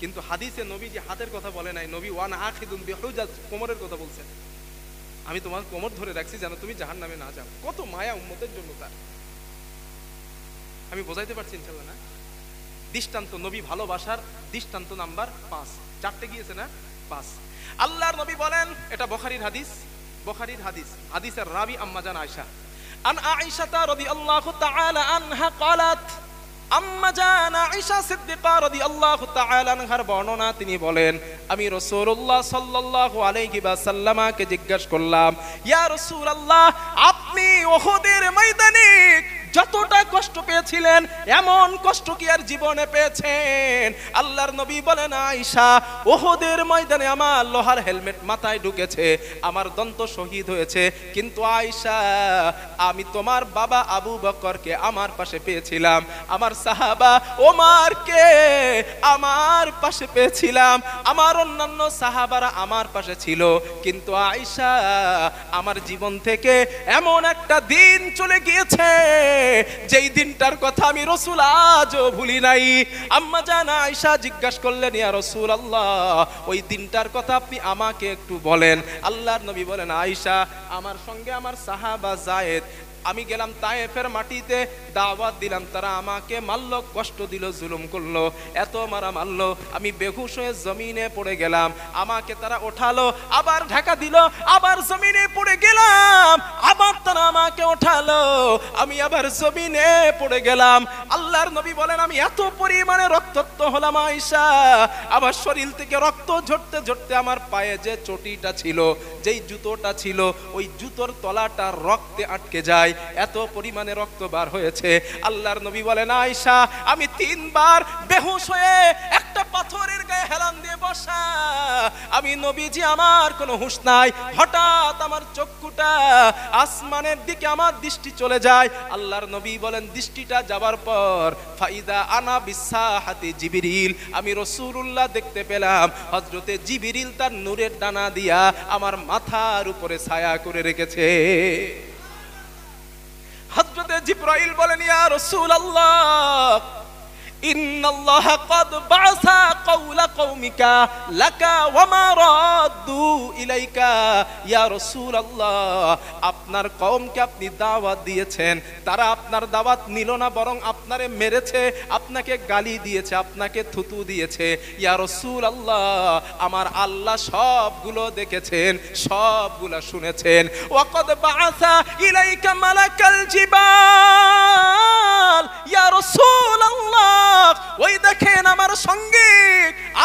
কিন্তু হাদিসে নবী যে হাতের কথা বলে নাই, নবী ওয়ানা আখিদুন বিহুজাজ কোমরের কথা বলছেন, আমি তোমার কোমর ধরে রাখছি যেন তুমি জাহান্নামে না যাও। কত মায়া উম্মতের জন্য তার, আমি বোঝাইতে পারছি ইনশাআল্লাহ না? দৃষ্টান্ত, নবী ভালোবাসার দৃষ্টান্ত নাম্বার 5, 4টে গিয়েছে না? 5। আল্লাহর নবী বলেন, এটা বুখারীর হাদিস, হাদিসের রাবি আম্মা জান আয়েশা, আন আয়েশা রাদিয়াল্লাহু তাআলা আনহা ক্বালাত, আম্মা জান আয়েশা সিদ্দিকা রাদিয়াল্লাহু তাআলা আনহার বর্ণনা, তিনি বলেন আমি রাসূলুল্লাহ সাল্লাল্লাহু আলাইহি ওয়াসাল্লামকে জিজ্ঞাসা করলাম, ইয়া রাসূলুল্লাহ, আপনি উহুদের ময়দানে যতটা কষ্ট পেয়েছিলেন এমন কষ্ট কি আর জীবনে পেয়েছেন? আল্লাহর নবী বলেন, আয়েশা, উহুদের ময়দানে আমার লোহার হেলমেট মাথায় ঢুকেছে, আমার দন্ত শহীদ হয়েছে, কিন্তু আয়েশা আমি তোমার বাবা আবু বকরকে আমার পাশে পেয়েছিলাম, আমার সাহাবা ওমরকে আমার পাশে পেয়েছিলাম, আমার অন্যান্য সাহাবারা আমার পাশে ছিল, কিন্তু আয়েশা আমার জীবন থেকে এমন একটা দিন চলে গিয়েছে যেই দিনটার কথা আমি রাসূল আজও ভুলি নাই। আম্মা জান আয়েশা জিজ্ঞাসা করলেন, ইয়া রাসূলুল্লাহ, ওই দিনটার কথা আপনি আমাকে একটু বলেন। আল্লাহর নবী বলেন, আয়েশা, আমার সঙ্গে আমার সাহাবা যায়েদ, আমি গেলাম তায়েফের মাটিতে, দাওয়াত দিলাম, তারা আমাকে মারলো, কষ্ট দিল, জুলুম করলো, এত মারা মারলো, আমি বেহুশ হয়ে জমিনে পড়ে গেলাম, আমাকে তারা ওঠালো, আবার ঢাকা দিল, আবার জমিনে পড়ে গেলাম, আবার তারা আমাকে ওঠালো, আমি আবার জমিনে পড়ে গেলাম। আল্লাহর নবী বলেন, আমি এত পরিমাণে রক্তাক্ত হলাম আয়েশা, আমার শরীর থেকে রক্ত ঝরতে ঝরতে আমার পায়ে যে চটিটা ছিল, যেই জুতোটা ছিল, ওই জুতোর তলাটা রক্তে আটকে যায়, এত পরিমাণে রক্ত বার হয়েছে। আল্লাহর নবী বলেন, আয়েশা, আমি 3 বার বেহুশ হয়ে একটা পাথরের গায়ে হেলান দিয়ে বসা, আমি নবীজি আমার কোনো হুঁশ নাই, হঠাৎ আমার চক্ষুটা আসমানের দিকে আমার দৃষ্টি চলে যায়। আল্লাহর নবী বলেন, দৃষ্টিটা যাবার পর ফাইদা আনা বিসাহাতি জিবরিল, আমি রাসূলুল্লাহ দেখতে পেলাম হযরতে জিবরিল তার নূরের ডানা দিয়া আমার মাথার উপরে ছায়া করে রেখেছে। হযরতে জিবরাইল বলেন, ইয়া রাসূলুল্লাহ, ইন্নাল্লাহা ক্বাদ বা'সা কওলা কওমিকা লাকা ওয়া মা রাদ্দু ইলাইকা, ইয়া রাসূলুল্লাহ, আপনার কওমকে আপনি দাওয়াত দিয়েছেন, তারা আপনার দাওয়াত নিল না, বরং আপনারে মেরেছে, আপনাকে গালি দিয়েছে, আপনাকে থুতু দিয়েছে। ইয়া রাসূলুল্লাহ, আমার আল্লাহ সবগুলো দেখেছেন, সবগুলো শুনেছেন। ওয়া ক্বাদ বা'সা ইলাইকা মালাকাল জিবাল, ইয়া রাসূলুল্লাহ, ওই দেখেন আমার সঙ্গে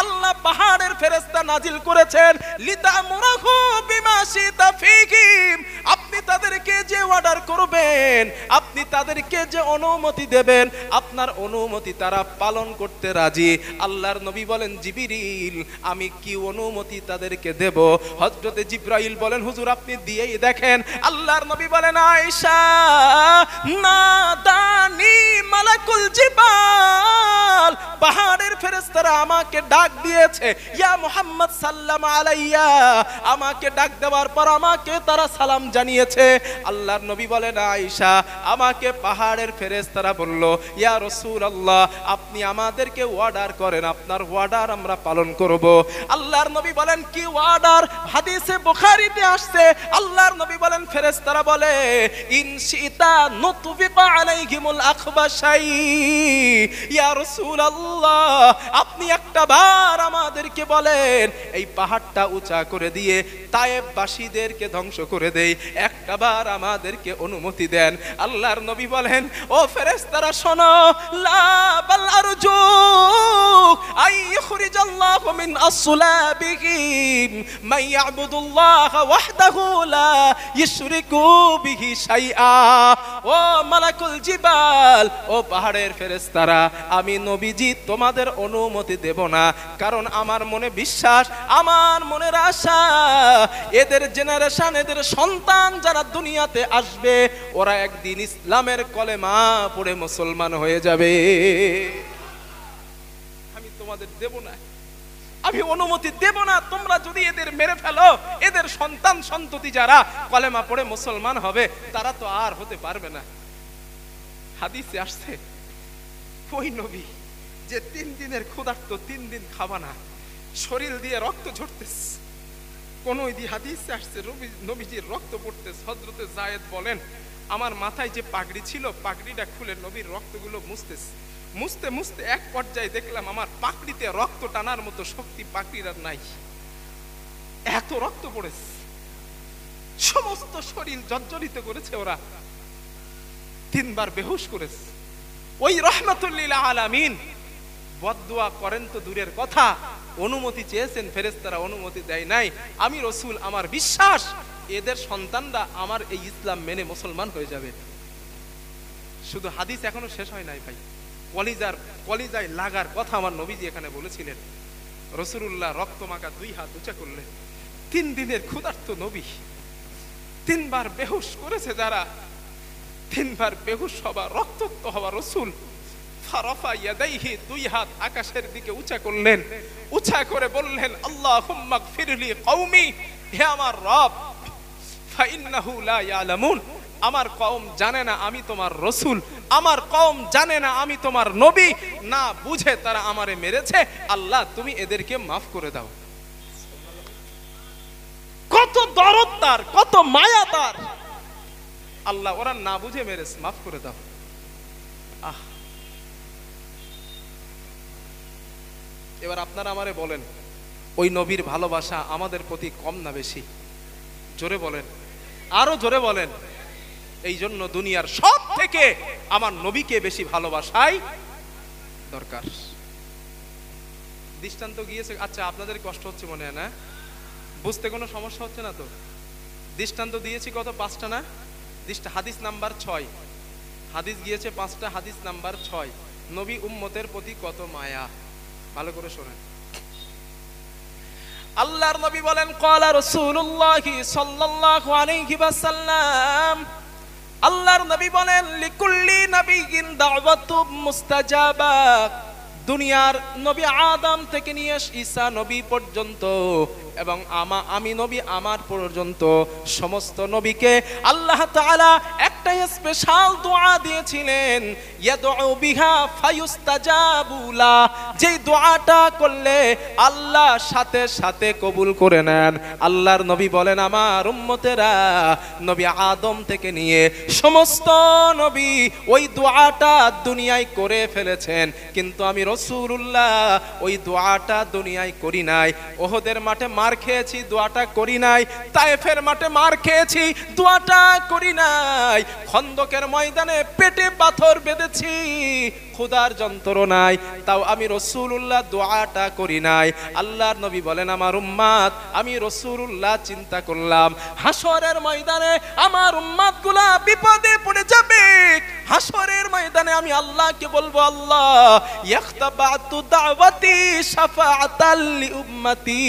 আল্লাহ পাহাড়ের ফেরেশতা নাজিল করেছেন, লিতামুরাহু বিমা শিতা ফীহিম, আপনি তাদেরকে যে অর্ডার করবেন, আপনি তাদেরকে যে অনুমতি দেবেন, আপনার অনুমতি তারা পালন করতে রাজি। আল্লাহর নবী বলেন, জিবরিল, আমি কি অনুমতি তাদেরকে দেব? হযরতে জিবরাইল বলেন, হুজুর আপনি দিয়েই দেখেন। আল্লাহর নবী বলেন, আয়েশা, নাদানি মালাকুল জিবাল, পাহাড়ের ফেরেশতা ফেরেশতারা আমাকে ডাক দিয়েছে, ইয়া মুহাম্মদ সাল্লাম আলাইয়া, আমাকে ডাক দেওয়ার পর আমাকে তারা সালাম জানিয়েছে। আল্লাহর নবী বলেন, আয়েশা, আমাকে পাহাড়ের ফেরেশতারা বলল, ইয়া রাসূলুল্লাহ, আপনি আমাদেরকে অর্ডার করেন, আপনার অর্ডার আমরা পালন করব। আল্লাহর নবী বলেন, কি অর্ডার? হাদিসে বুখারীতে আসছে, আল্লাহর নবী বলেন, ফেরেশতারা বলে, ইনশিতা নুতবিকা আলাইহিমুল আখবাশাই, ইয়া রাসূলুল্লাহ, আপনি একটা বার আমাদেরকে বলেন এই পাহাড়টা উঁচা করে দিয়ে তায়েববাসীদেরকে ধ্বংস করে দেই, একটা বার আমাদেরকে অনুমতি দেন। আল্লাহর নবী বলেন, ও ফেরেশতারা শোনো, লা বাল আরজু আই ইখরিজাল্লাহু মিন আসলাবিহিম মান ইয়াবুদুল্লাহ ওয়াহদাহু লা ইশরিকু বিহি শাইআ। ও মালাকুল জিবাল, ও পাহাড়ের ফেরেশতারা, আমি নবীজি তোমাদের অনুমতি দেব না, কারণ আমার মনে বিশ্বাস, আমার মনের আশা, এদের জেনারেশন, এদের সন্তান যারা দুনিয়াতে আসবে, ওরা একদিন ইসলামের কলেমা পড়ে মুসলমান হয়ে যাবে। আমি তোমাদের দেব না, আমি অনুমতি দেব না। তোমরা যদি এদের মেরে ফেলো, এদের সন্তান সন্ততি যারা কলেমা পড়ে মুসলমান হবে, তারা তো আর হতে পারবে না। হাদিসে আসছে, ওই নবী যে 3 দিনের ক্ষুধার্ত, 3 দিন খাবা না, শরীর দিয়ে রক্ত ঝরতেছে, কোন হাদিসে আসছে নবীজির রক্ত পড়তেছে। হযরতে যায়েদ বলেন, আমার মাথায় যে পাগড়ি ছিল, পাগড়িটা খুলে নবীর রক্তগুলো মুছতেছে, মুছতে মুছতে এক পর্যায়ে দেখলাম আমার পাগড়িতে রক্ত টানার মতো শক্তি পাগড়ির আর নাই, এত রক্ত পড়েছে, সমস্ত শরীর জর্জরিত করেছে। ওরা 3 বার বেহুশ করেছে। ওই রাহমাতুল লিল আলামিন বদদুয়া করেন তো দূরের কথা, অনুমতি চেয়েছেন, ফেরেশতারা অনুমতি দেয় নাই। আমি রাসূল, আমার বিশ্বাস এদের সন্তানরা আমার এই ইসলাম মেনে মুসলমান হয়ে যাবে। শুধু হাদিস এখনো শেষ হয় নাই ভাই, কলিজায় লাগার কথা আমার নবীজি এখানে বলেছিলেন। রাসূলুল্লাহ রক্ত মাখা 2 হাত উঁচা করলেন। 3 দিনের ক্ষুধার্ত নবী 3 বার বেহুশ করেছে যারা, 3 বার বেহুশ হওয়া, রক্তাক্ত হওয়া রাসূল ফারাফা ইয়াদাইহি, 2 হাত আকাশের দিকে উঁচা করলেন, উঁচা করে বললেন, আল্লাহুম্মা গফিরলি কওমি, হে আমার রব, ফাইন্নাহু লা ইয়ালামুন, আমার কওম জানে না আমি তোমার রাসূল, আমার কওম জানে না আমি তোমার নবী, না বুঝে তারা আমারে মেরেছে, আল্লাহ তুমি এদেরকে মাফ করে দাও। কত দরদ তার, কত মায়া তার, আল্লাহ ওরা না বুঝে মেরেছে, মাফ করে দাও। আহ, এবার আপনারা আমারে বলেন, ওই নবীর ভালোবাসা আমাদের প্রতি কম না বেশি? জোরে বলেন, আরো জোরে বলেন। এই জন্য দুনিয়ার সব থেকে আমার নবীকে বেশি ভালোবাসাই দরকার। দৃষ্টান্ত গিয়েছে, আচ্ছা আপনাদের কষ্ট হচ্ছে মনে হয় না, বুঝতে কোনো সমস্যা হচ্ছে না তো? দৃষ্টান্ত দিয়েছি কত? 5টা না? হাদিস নাম্বার 6, হাদিস গিয়েছে 5টা, হাদিস নাম্বার 6, নবী উম্মতের প্রতি কত মায়া, ভালো করে শোনেন। আল্লাহর নবী বলেন, ক্বালা রাসূলুল্লাহ সাল্লাল্লাহু আলাইহি ওয়াসাল্লাম, আল্লাহর নবী বলেন, লিকুল্লি নাবিয়্যিন দাওয়াতুম মুস্তাজাবা, দুনিয়ার নবী আদম থেকে নিয়ে ঈসা নবী পর্যন্ত এবং আমি নবী আমার পর্যন্ত সমস্ত নবীকে আল্লাহ তাআলা একটা স্পেশাল দোয়া দিয়েছিলেন, ইয়াদউ বিহা ফায়ুস্তাজাবু লা, যে দোয়াটা করলে আল্লাহ সাথে সাথে কবুল করে নেন। আল্লাহর নবী বলেন, আমার উম্মতেরা নবী আদম থেকে নিয়ে সমস্ত নবী ওই দোয়াটা দুনিয়ায় করে ফেলেছেন, কিন্তু আমি রাসূলুল্লাহ ওই দোয়াটা দুনিয়ায় করি নাই। ওহদের মাঠে মার খেয়েছি, দোয়াটা করি নাই। তায়েফের মাঠে মার খেয়েছি, দোয়াটা করি নাই। খন্দকের ময়দানে পেটে পাথর বেঁধেছি, ক্ষুধার যন্ত্রণায়, তাও আমি রাসূলুল্লাহ দোয়াটা করি নাই। আল্লাহর নবী বলেন, আমার উম্মাত, আমি রাসূলুল্লাহ চিন্তা করলাম হাসরের ময়দানে আমার উম্মাতগুলা বিপদে পড়ে যাবে, হাসরের ময়দানে আমি আল্লাহকে বলবো, আল্লাহ ইয়াখতাবাতু দাওয়াতি শাফাআতাল লিউম্মতি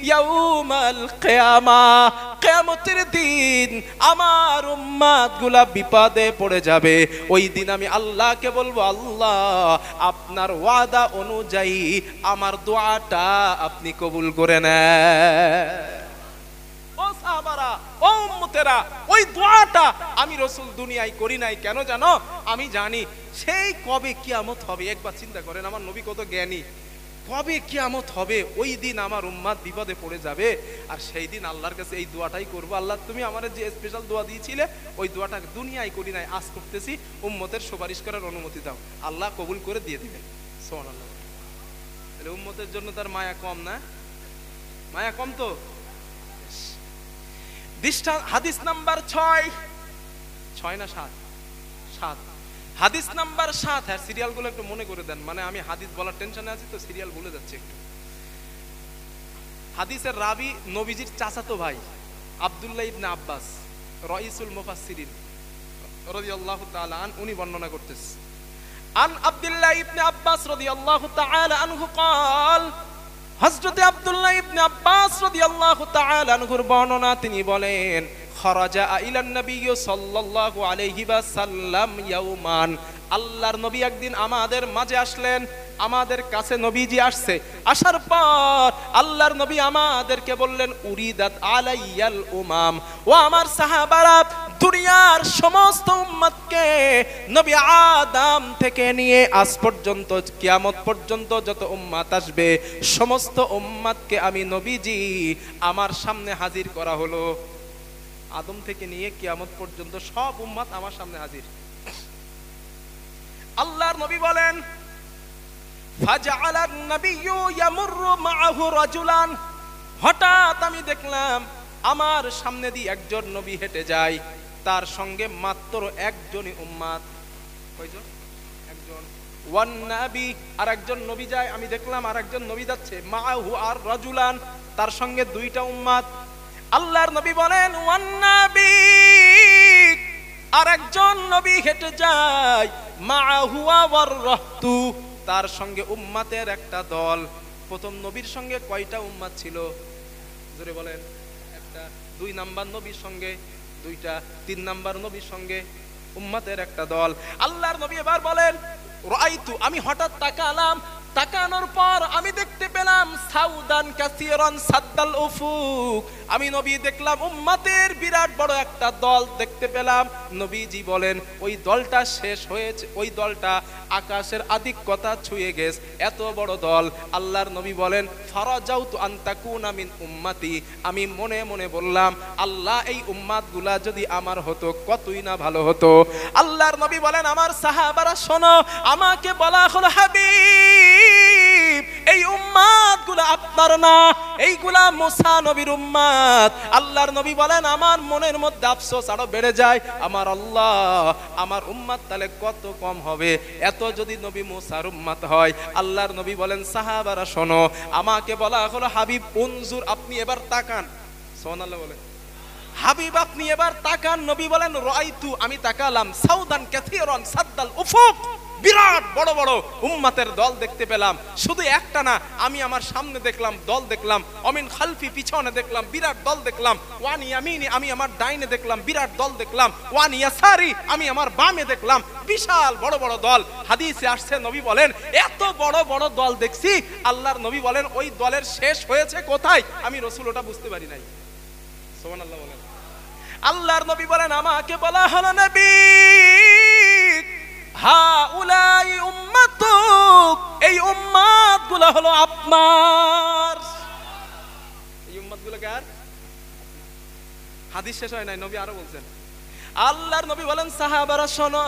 ইয়াউমাল কিয়ামাহ, কিয়ামতের দিন আমার উম্মতগুলা বিপদে পড়ে যাবে। ওই দিন আমি আল্লাহকে বলবো, আল্লাহ আপনার ওয়াদা অনুযায়ী আমার দোয়াটা আপনি কবুল করে নেন। ও সাহাবারা, ও উম্মতেরা, ওই দোয়াটা আমি রাসূল দুনিয়ায় করি নাই। কেন জানো? আমি জানি সেই কবে কিয়ামত হবে। একবার চিন্তা করেন, আমার নবী কত জ্ঞানী। কবে কিয়ামত হবে, ওই দিন আমার উম্মত বিপদে পড়ে যাবে, আর সেই দিন আল্লাহর কাছে এই দোয়াটাই করবো, আল্লাহ তুমি আমার যে স্পেশাল দোয়া দিয়েছিলে ওই দোয়াটা দুনিয়ায় করি নাই, আজ করতেছি, উম্মতের সুপারিশ করার অনুমতি দাও। আল্লাহ কবুল করে দিয়ে দিবেন। সুবহানাল্লাহ। তাহলে উম্মতের জন্য তার মায়া কম না? মায়া কম তো। হাদিস নাম্বার 6 না 7? হাদিস নাম্বার 7। হ্যাঁ, সিরিয়ালগুলো একটু মনে করে দেন, মানে আমি হাদিস বলার টেনশনে আছি তো সিরিয়াল ভুলে যাচ্ছে একটু। হাদিসের রাবি নবীজির চাচাতো ভাই আব্দুল্লাহ ইবনে আব্বাস রাইসুল মুফাসসিরিন রাদিয়াল্লাহু তাআলা আন, উনি বর্ণনা করতেছেন। আন আব্দুল্লাহ ইবনে আব্বাস রাদিয়াল্লাহু তাআলা আনহু قال, হযরতে আব্দুল্লাহ ইবনে আব্বাস রাদিয়াল্লাহু তাআলা আনহুর বর্ণনা, তিনি বলেন, খরাজা ইলান নবী সাল্লাল্লাহু আলাইহি ওয়াসাল্লাম ইয়াউমান, আল্লাহর নবী একদিন আমাদের মাঝে আসলেন। আমাদের কাছে নবীজি আসছে, আসার পর আল্লাহর নবী আমাদেরকে বললেন, উরিদাত আলাইয়াল উমাম, ও আমার সাহাবারা, দুনিয়ার সমস্ত উম্মতকে নবী আদম থেকে নিয়ে আজ পর্যন্ত কিয়ামত পর্যন্ত যত উম্মত আসবে সমস্ত উম্মতকে আমি নবীজি আমার সামনে হাজির করা হলো। আদম থেকে নিয়ে কিয়ামত পর্যন্ত সব উম্মত আমার সামনে হাজির। আল্লাহর নবী বলেন, ফাজআলান নাবিয়্যু ইয়ামুররু মাআহু রাজুলান, হঠাৎ আমি দেখলাম আমার সামনে দিয়ে একজন নবী হেঁটে যায়, তার সঙ্গে মাত্র একজনই উম্মত। কয়জন? একজন। ওয়ান নাবী, আর একজন নবী যায়, আমি দেখলাম আর একজন নবী যাচ্ছে, মাআহু আর রাজুলান, তার সঙ্গে দুইটা উম্মত। আল্লাহর নবী বলেন, ওয়ান নাবী, আর একজন নবী হেঁটে যায়, মাআহু ওয়ার রাহতু, তার সঙ্গে উম্মতের একটা দল। প্রথম নবীর সঙ্গে কয়টা উম্মত ছিল? জোরে বলেন। একটা। 2 নাম্বার নবীর সঙ্গে 2টা, 3 নাম্বার নবীর সঙ্গে উম্মতের একটা দল। আল্লাহর নবী এবার বলেন, রাআইতু, আমি হঠাৎ তাকালাম, তাকানোর পর আমি দেখতে পেলাম সাউদান কাসীরান সাদ্দাল উফুক, আমি নবী দেখলাম উম্মতের বিরাট বড় একটা দল দেখতে পেলাম। নবীজি বলেন, ওই দলটা শেষ হয়েছে, ওই দলটা আকাশের আধিক্যতা ছুঁয়ে গেছে, এত বড় দল। আল্লাহর নবী বলেন, ফারাজাউতু আন তাকুনা মিন উম্মতি, আমি মনে মনে বললাম, আল্লাহ এই উম্মতগুলা যদি আমার হতো কতই না ভালো হতো। আল্লাহর নবী বলেন, আমার সাহাবারা শোনো, আমাকে বলা হলো, হাবিব, এই উম্মতগুলা আপনার না, এইগুলা মুসা নবীর উম্মত। আল্লাহর নবী বলেন, আমার মনের মধ্যে আফসোস আরো বেড়ে যায়, আমার আল্লাহ, আমার উম্মত তাহলে কত কম হবে, এত যদি নবী মুসার উম্মত হয়। আল্লাহর নবী বলেন, সাহাবারা শোনো, আমাকে বলা হলো, হাবিব উনজুর, আপনি এবার তাকান। সুবহানাল্লাহ বলেন। হাবিব আপনি এবার তাকান। নবী বলেন, রাআইতু, আমি তাকালাম, সাউদান কাসীরান সাদ্দাল উফুক, বিরাট বড় বড় উম্মতের দল দেখতে পেলাম। শুধু একটা না, আমি আমার সামনে দেখলাম দল দেখলাম, অমিন খালফি, পিছনে দেখলাম বিরাট দল দেখলাম, ওয়ান ইয়ামিনি, আমি আমার ডাইনে দেখলাম বিরাট দল দেখলাম, ওয়ান ইয়াসারি, আমি আমার বামে দেখলাম, বিশাল বড় বড় দল। হাদিসে আসছে, নবী বলেন, এত বড় বড় দল দেখছি। আল্লাহর নবী বলেন, ওই দলের শেষ হয়েছে কোথায়? আমি রাসূল ওটা বুঝতে পারি নাই। সুবহানাল্লাহ বলেন। আল্লাহর নবী বলেন, আমাকে বলা হলো, নবী, হাউলাই উম্মাতুক, এই উম্মতগুলো হলো আপনার। এই উম্মতগুলো কার? হাদিস শেষ হয় নাই, নবী আরো বলছেন। আল্লাহর নবী বলেন, সাহাবারা শোনো,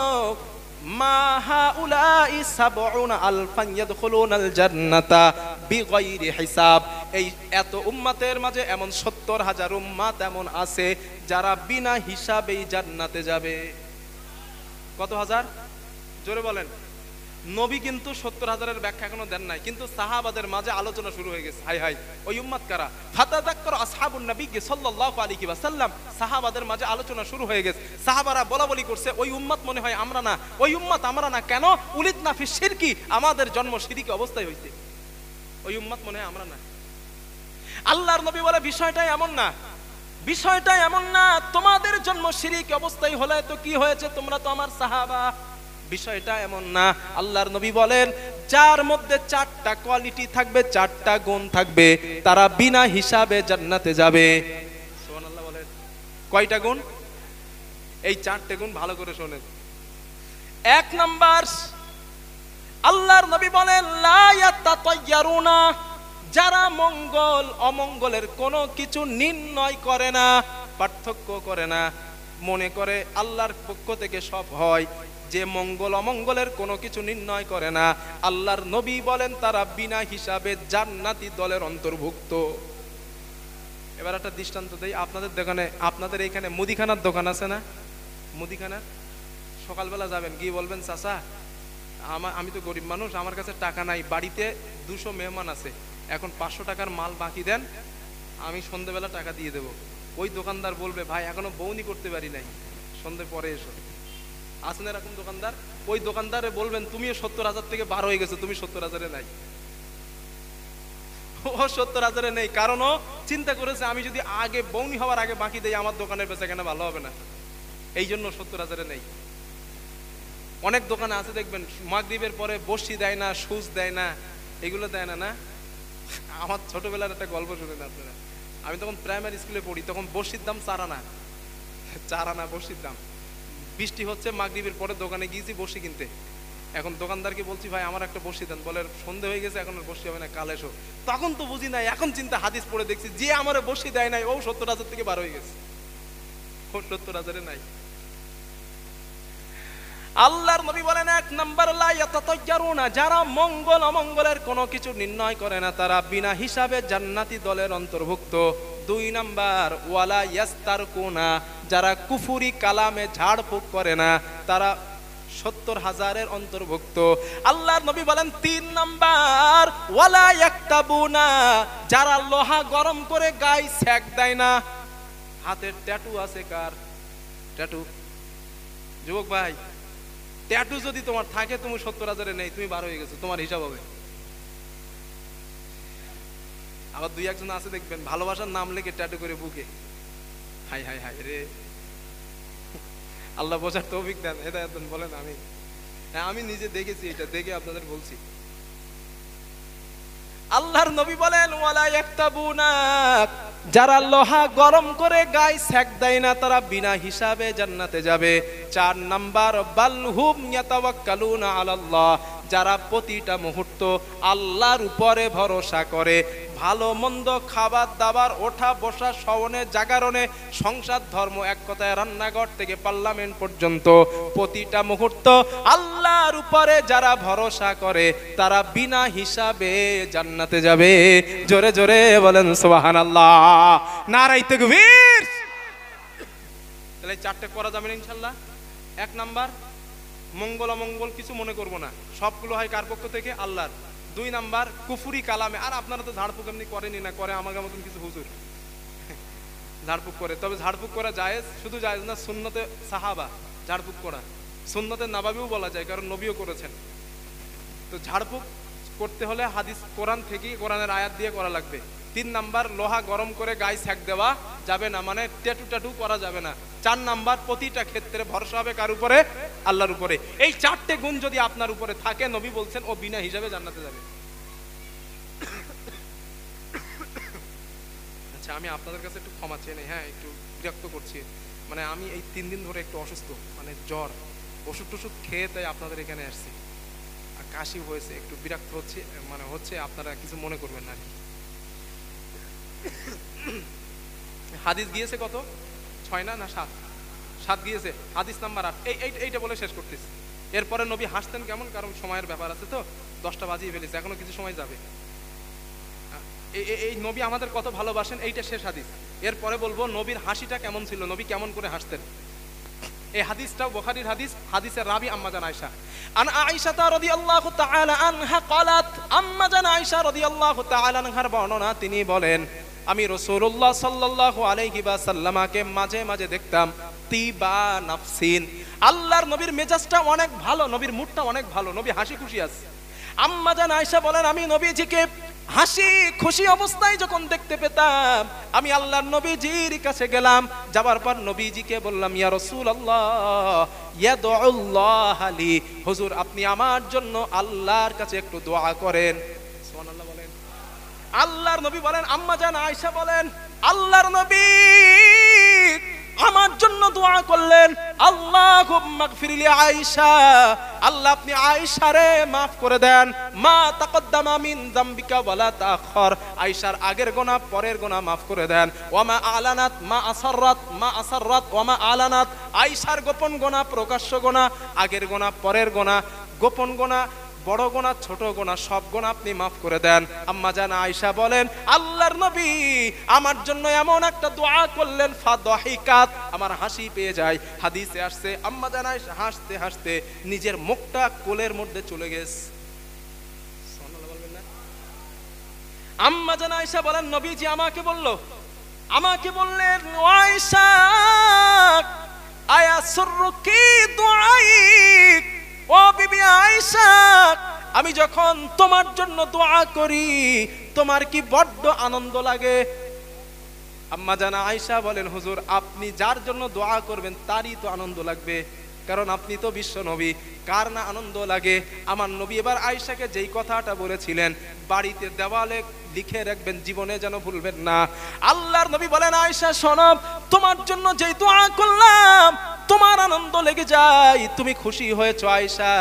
মা হাউলাই সাবউনা আলফান ইয়াদখুলুনাল জান্নাতা বিগাইরি হিসাব, এই এত উম্মতের মাঝে এমন 70,000 উম্মত এমন আছে যারা বিনা হিসাবেই জান্নাতে যাবে। কত হাজার? জোরে বলেন। নবী কিন্তু 70,000-এর ব্যাখ্যা এখনো দেন নাই, কিন্তু সাহাবাদের মাঝে আলোচনা শুরু হয়ে গেছে। হাই হাই ওই উম্মত কারা? ফাতাযাক্কার আসহাবুন নবী সাল্লাল্লাহু আলাইহি ওয়াসাল্লাম, সাহাবাদের মাঝে আলোচনা শুরু হয়ে গেছে। সাহাবারা বলাবলি করছে ওই উম্মত মনে হয় আমরা না, ওই উম্মত আমরা না। কেন? উলিদনা ফি শিরকি, আমাদের জন্ম শিরকি অবস্থায় হইছে, ওই উম্মত মনে হয় আমরা না। আল্লাহর নবী বলে বিষয়টা এমন না, বিষয়টা এমন না, তোমাদের জন্ম শিরকি অবস্থায় হলে তো কি হয়েছে, তোমরা তো আমার সাহাবা। বিষয়টা এমন না। আল্লাহর নবী বলেন যার মধ্যে 4টা কোয়ালিটি থাকবে, 4টা গুণ থাকবে, তারা বিনা হিসাবে জান্নাতে যাবে। সুবহানাল্লাহ বলেন। কয়টা গুণ? এই 4টে গুণ ভালো করে শোনেন। 1 নাম্বার, আল্লাহর নবী বলেন লা ইয়াতাতায়্যারুনা, যারা মঙ্গল অমঙ্গলের কোনো কিছু নির্ণয় করে না, পার্থক্য করে না, মনে করে আল্লাহর পক্ষ থেকে সব হয়, যে মঙ্গল অমঙ্গলের কোনো কিছু নির্ণয় করে না, আল্লাহর নবী বলেন তারা বিনা হিসাবে জান্নাতি দলের অন্তর্ভুক্ত। এবার একটা দৃষ্টান্ত দেই। আপনাদের দোকানে, আপনাদের এইখানে মুদিখানার দোকান আছে না? মুদিখানার সকালবেলা যাবেন, গিয়ে বলবেন চাচা আমি তো গরিব মানুষ, আমার কাছে টাকা নাই, বাড়িতে 200 মেহমান আছে, এখন 500 টাকার মাল বাকি দেন, আমি সন্ধ্যেবেলা টাকা দিয়ে দেবো। ওই দোকানদার বলবে ভাই এখনো বউনি করতে পারি নাই, সন্ধ্যে পরে এসো। আছেন এরকম দোকানদার? ওই দোকানদারে বলবেন তুমিও 70,000 থেকে 12 হয়ে গেছো, তুমি 70,000-এ নাই। ও 70,000-এ নেই, কারণ ও চিন্তা করেছে আমি যদি আগে বউনি হওয়ার আগে বাকি দেই আমার দোকানের বেচা কেনা ভালো হবে না, এই জন্য 70,000-এ নেই। অনেক দোকানে আছে দেখবেন মাগরিবের পরে বসি দেয় না, সুজ দেয় না, এগুলো দেয় না। না, আমার ছোটবেলার একটা গল্প শুনেন আপনারা। আমি তখন প্রাইমারি স্কুলে পড়ি, তখন বসির দাম 4 আনা, 4 আনা বসির দাম। বৃষ্টি হচ্ছে, মাগরিবের পরে দোকানে গিয়েছি বসি কিনতে। এখন দোকানদারকে বলছি ভাই আমার একটা বসি দেন, বলে সন্ধে হয়ে গেছে এখন আর বসি হবে না, কাল এসো। তখন তো বুঝি নাই, এখন চিন্তা হাদিস পড়ে দেখছি যে আমার বসি দেয় নাই ও 70,000 থেকে 12 হয়ে গেছে, ও 70,000-এ নাই। আল্লাহর নবী বলেন 1 নাম্বার লা ইয়াতাতায়্যারুনা, যারা মঙ্গল অমঙ্গলের কোনো কিছু নির্ণয় করে না, তারা বিনা হিসাবে জান্নাতি দলের অন্তর্ভুক্ত। 2 নাম্বার ওয়ালা ইয়াস্তারকুনা, যারা কুফরি কালামে ঝাড়ফুঁক করে না, তারা 70,000-এর অন্তর্ভুক্ত। আল্লাহর নবী বলেন 3 নাম্বার ওয়ালা ইয়াকতাবুনা, যারা লোহা গরম করে গায়ে সেক দেয় না। হাতের ট্যাটু আছে কার? ট্যাটু যুবক ভাই, ট্যাটু যদি তোমার থাকে তুমি 70,000-এ নেই, তুমি 12 হয়ে গেছো, তোমার হিসাব হবে। আবার 2-1 জন আছে দেখবেন ভালোবাসার নাম লিখে ট্যাটু করে বুকে। হাই হাই হাই রে, আল্লাহ বোঝার তৌফিক দেন, হেদায়েত দেন। বলেন আমি, হ্যাঁ আমি নিজে দেখেছি, এটা দেখে আপনাদের বলছি। আল্লাহর নবী বলেন ওয়ালা ইয়াকতাবুনা, যারা লোহা গরম করে গায়ে সেক দেয় না, তারা বিনা হিসাবে জান্নাতে যাবে। 4 নাম্বার বালহুম ইয়াতাওয়াক্কালুনা আলাল্লাহ, যারা প্রতিটা মুহূর্ত আল্লাহর উপরে ভরসা করে, ভালো মন্দ খাবার দাবার, ওঠা বসা, শয়নে জাগরণে, সংসার ধর্ম, এক কথায় রান্নাঘর থেকে পার্লামেন্ট পর্যন্ত প্রতিটা মুহূর্ত আল্লাহর উপরে যারা ভরসা করে, তারা বিনা হিসাবে জান্নাতে যাবে। জোরে জোরে বলেন সুবহানাল্লাহ, নারায়ে তাকবীর। তাহলে 4টে করা যাবে না ইনশাআল্লাহ। 1 নাম্বার মঙ্গল অমঙ্গল কিছু মনে করব না, সবগুলো হয় কার পক্ষ থেকে? আল্লাহর। 2 নাম্বার কুফরি কালামে, আর আপনারা তো ঝাড়ফুঁক এমনি করেনি না, করে আমাকে মতন কিছু হুজুর ঝাড়ফুঁক করে, তবে ঝাড়ফুঁক করা জায়েজ, শুধু জায়েজ না সুন্নতে সাহাবা ঝাড়ফুঁক করা, সুন্নতে নববীও বলা যায়, কারণ নবীও করেছেন। তো ঝাড়ফুঁক করতে হলে হাদিস কোরআন থেকে, কোরআনের আয়াত দিয়ে করা লাগবে। 3 নাম্বার লোহা গরম করে গায়ে সেক দেওয়া যাবে না, মানে ট্যাটু করা যাবে না। 4 নাম্বার প্রতিটা ক্ষেত্রে ভরসা হবে কার উপরে? আল্লাহর উপরে। এই 4টে গুণ যদি আপনার উপরে থাকে, নবী বলছেন ও বিনা হিসাবে জান্নাতে যাবে। আচ্ছা আমি আপনাদের কাছে একটু ক্ষমা চেয়ে নেই, হ্যাঁ একটু বিরক্ত করছি, মানে আমি এই 3 দিন ধরে একটু অসুস্থ, মানে জ্বর, ওষুধ খেয়ে তাই আপনাদের এখানে আসছি, আর কাশি হয়েছে, একটু বিরক্ত হচ্ছে, মানে হচ্ছে, আপনারা কিছু মনে করবেন না। হাদিস গিয়েছে কত? 6 না 7 গিয়েছে। হাদিস নাম্বার 8, এইটা বলে শেষ করতেছি। এরপরে নবী হাসতেন কেমন, কারণ সময়ের ব্যাপার আছে, তো 10টা বাজিয়ে ফেলেছে, এখনো কিছু সময় যাবে। এই নবী আমাদের কত ভালোবাসেন, এইটা শেষ হাদিস। এরপরে বলবো নবীর হাসিটা কেমন ছিল, নবী কেমন করে হাসতেন। এই হাদিসটাও বুখারীর হাদিস, হাদিসের রাবি আম্মা জান আয়েশা। আন আয়েশা রাদিয়াল্লাহু তাআলা আনহা ক্বালাত, আম্মা জান আয়েশা রাদিয়াল্লাহু তাআলা আনহার বর্ণনা, তিনি বলেন আমি রাসূলুল্লাহ সাল্লাল্লাহু আলাইহি ওয়াসাল্লামকে মাঝে মাঝে দেখতাম তিবা নাফসিন, আল্লাহর নবীর মেজাজটা অনেক ভালো, নবীর মুডটা অনেক ভালো, নবী হাসি খুশি আছে। আম্মা জান আয়েশা বলেন আমি নবীজিকে হাসি খুশি অবস্থায় যখন দেখতে পেতাম, আমি আল্লাহর নবীজির কাছে গেলাম, যাবার পর নবীজিকে বললাম ইয়া রাসূলুল্লাহ ইয়াদুল্লাহ লি, হুজুর আপনি আমার জন্য আল্লাহর কাছে একটু দোয়া করেন। সুবহানাল্লাহ বলেন। আল্লাহর নবী বলেন, আম্মা জান আয়েশা বলেন আল্লাহর নবী আমার জন্য দোয়া করলেন, আল্লাহুম্মা গফিরলি আয়েশা, আল্লাহ আপনি আয়েশারে maaf করে দেন, মা তাকদ্দামা মিন যামবিকা ওয়ালা তাআখার, আয়েশার আগের গুনাহ পরের গুনাহ maaf করে দেন, ওয়া মা আলানাত মা আসাররাত ওয়া মা আলানাত, আয়েশার গোপন গুনাহ প্রকাশ্য গুনাহ, আগের গুনাহ পরের গুনাহ, গোপন গুনাহ বড় গুনাহ ছোট গুনাহ সব গুনাহ আপনি maaf করে দেন। আম্মা জান আয়েশা বলেন আল্লাহর নবী আমার জন্য এমন একটা দোয়া করলেন, ফাদহিকাত, আমার হাসি পেয়ে যায়। হাদিসে আসছে আম্মা জান আয়েশা হাসতে হাসতে নিজের মুখটা কোলের মধ্যে চলে গেছে। সুবহানাল্লাহ বলবেন না? আম্মা জান আয়েশা বলেন নবীজি আমাকে বললেন আয়েশা আয়াসুরুকি দুআইক, ও বিবি আয়েশা আমি যখন তোমার জন্য দোয়া করি তোমার কি বড্ড আনন্দ লাগে? আম্মা জান আয়েশা বলেন হুজুর আপনি যার জন্য দোয়া করবেন তারই তো আনন্দ লাগবে, কারণ আপনি তো বিশ্ব নবী, কার না আনন্দ লাগে? আমার নবী এবার আয়েশাকে যেই কথাটা বলেছিলেন বাড়িতে দেওয়ালে লিখে রাখবেন, জীবনে যেন ভুলবেন না। আল্লাহর নবী বলেন আয়েশা শোনো, তোমার জন্য যেই দোয়া করলাম তোমার আনন্দ লেগে যায়, তুমি খুশি হয়েছো আয়েশা।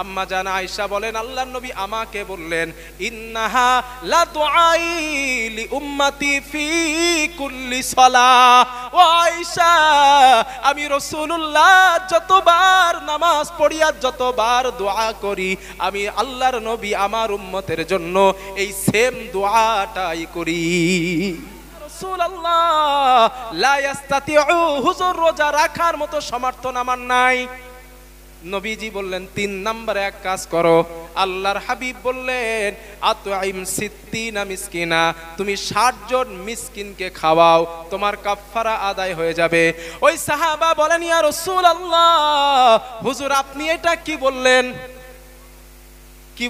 আম্মা জান আয়েশা বলেন আল্লাহর নবী আমাকে বললেন ইন্নাহা লা দুআই লি উম্মতি ফি কুল্লি সালাহ, ও আয়েশা আমি রাসূলুল্লাহ যতবার নামাজ পড়ি আর যতবার দোয়া করি আমি আল্লাহর নবী আমার উম্মতের জন্য এই সেম দোয়াটাই করি। রাসূলুল্লাহ লা ইস্তাতিউ, হুজুর রোজা রাখার মতো সমর্থন আমার নাই। নবীজি বললেন 3 নম্বরে এক কাজ করো, আল্লাহর হাবিব বললেন আতইম সিত্তিনা মিসকিনা, তুমি 60 জন মিসকিনকে খাওয়াও, তোমার কাফারা আদায় হয়ে যাবে। ওই সাহাবা বলেন ইয়া রাসূলুল্লাহ হুজুর আপনি এটা কি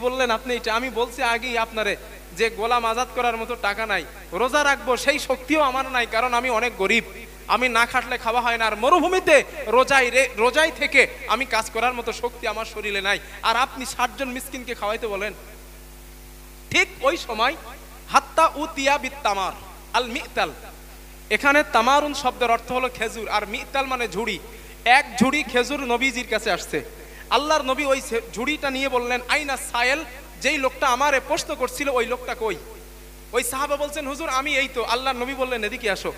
বললেন আপনি এটা? আমি বলছি আগেই আপনারে যে গোলাম আজাদ করার মতো টাকা নাই, রোজা রাখবো সেই শক্তিও আমার নাই, কারণ আমি অনেক গরিব, আমি না খাটলে খাওয়া হয় না, আর মরুভূমিতে রোজাই থেকে আমি কাজ করার মতো শক্তি আমার শরীরে নাই, আর আপনি 60 জন মিসকিনকে খাওয়াইতে বলেন। ঠিক ওই সময় হাত্তা উতিয়া বিত্তামার আল মিতাল, এখানে তামারুন শব্দের অর্থ হলো খেজুর, আর মিতাল মানে ঝুড়ি। এক ঝুড়ি খেজুর নবীজির কাছে আসছে। আল্লাহর নবী ওই ঝুড়িটা নিয়ে বললেন আইনা সায়েল, যেই লোকটা আমারে প্রশ্ন করছিল ওই লোকটা কই? ওই সাহাবা বলছেন হুজুর আমি এই তো। আল্লাহর নবী বললেন এদিকে আসো।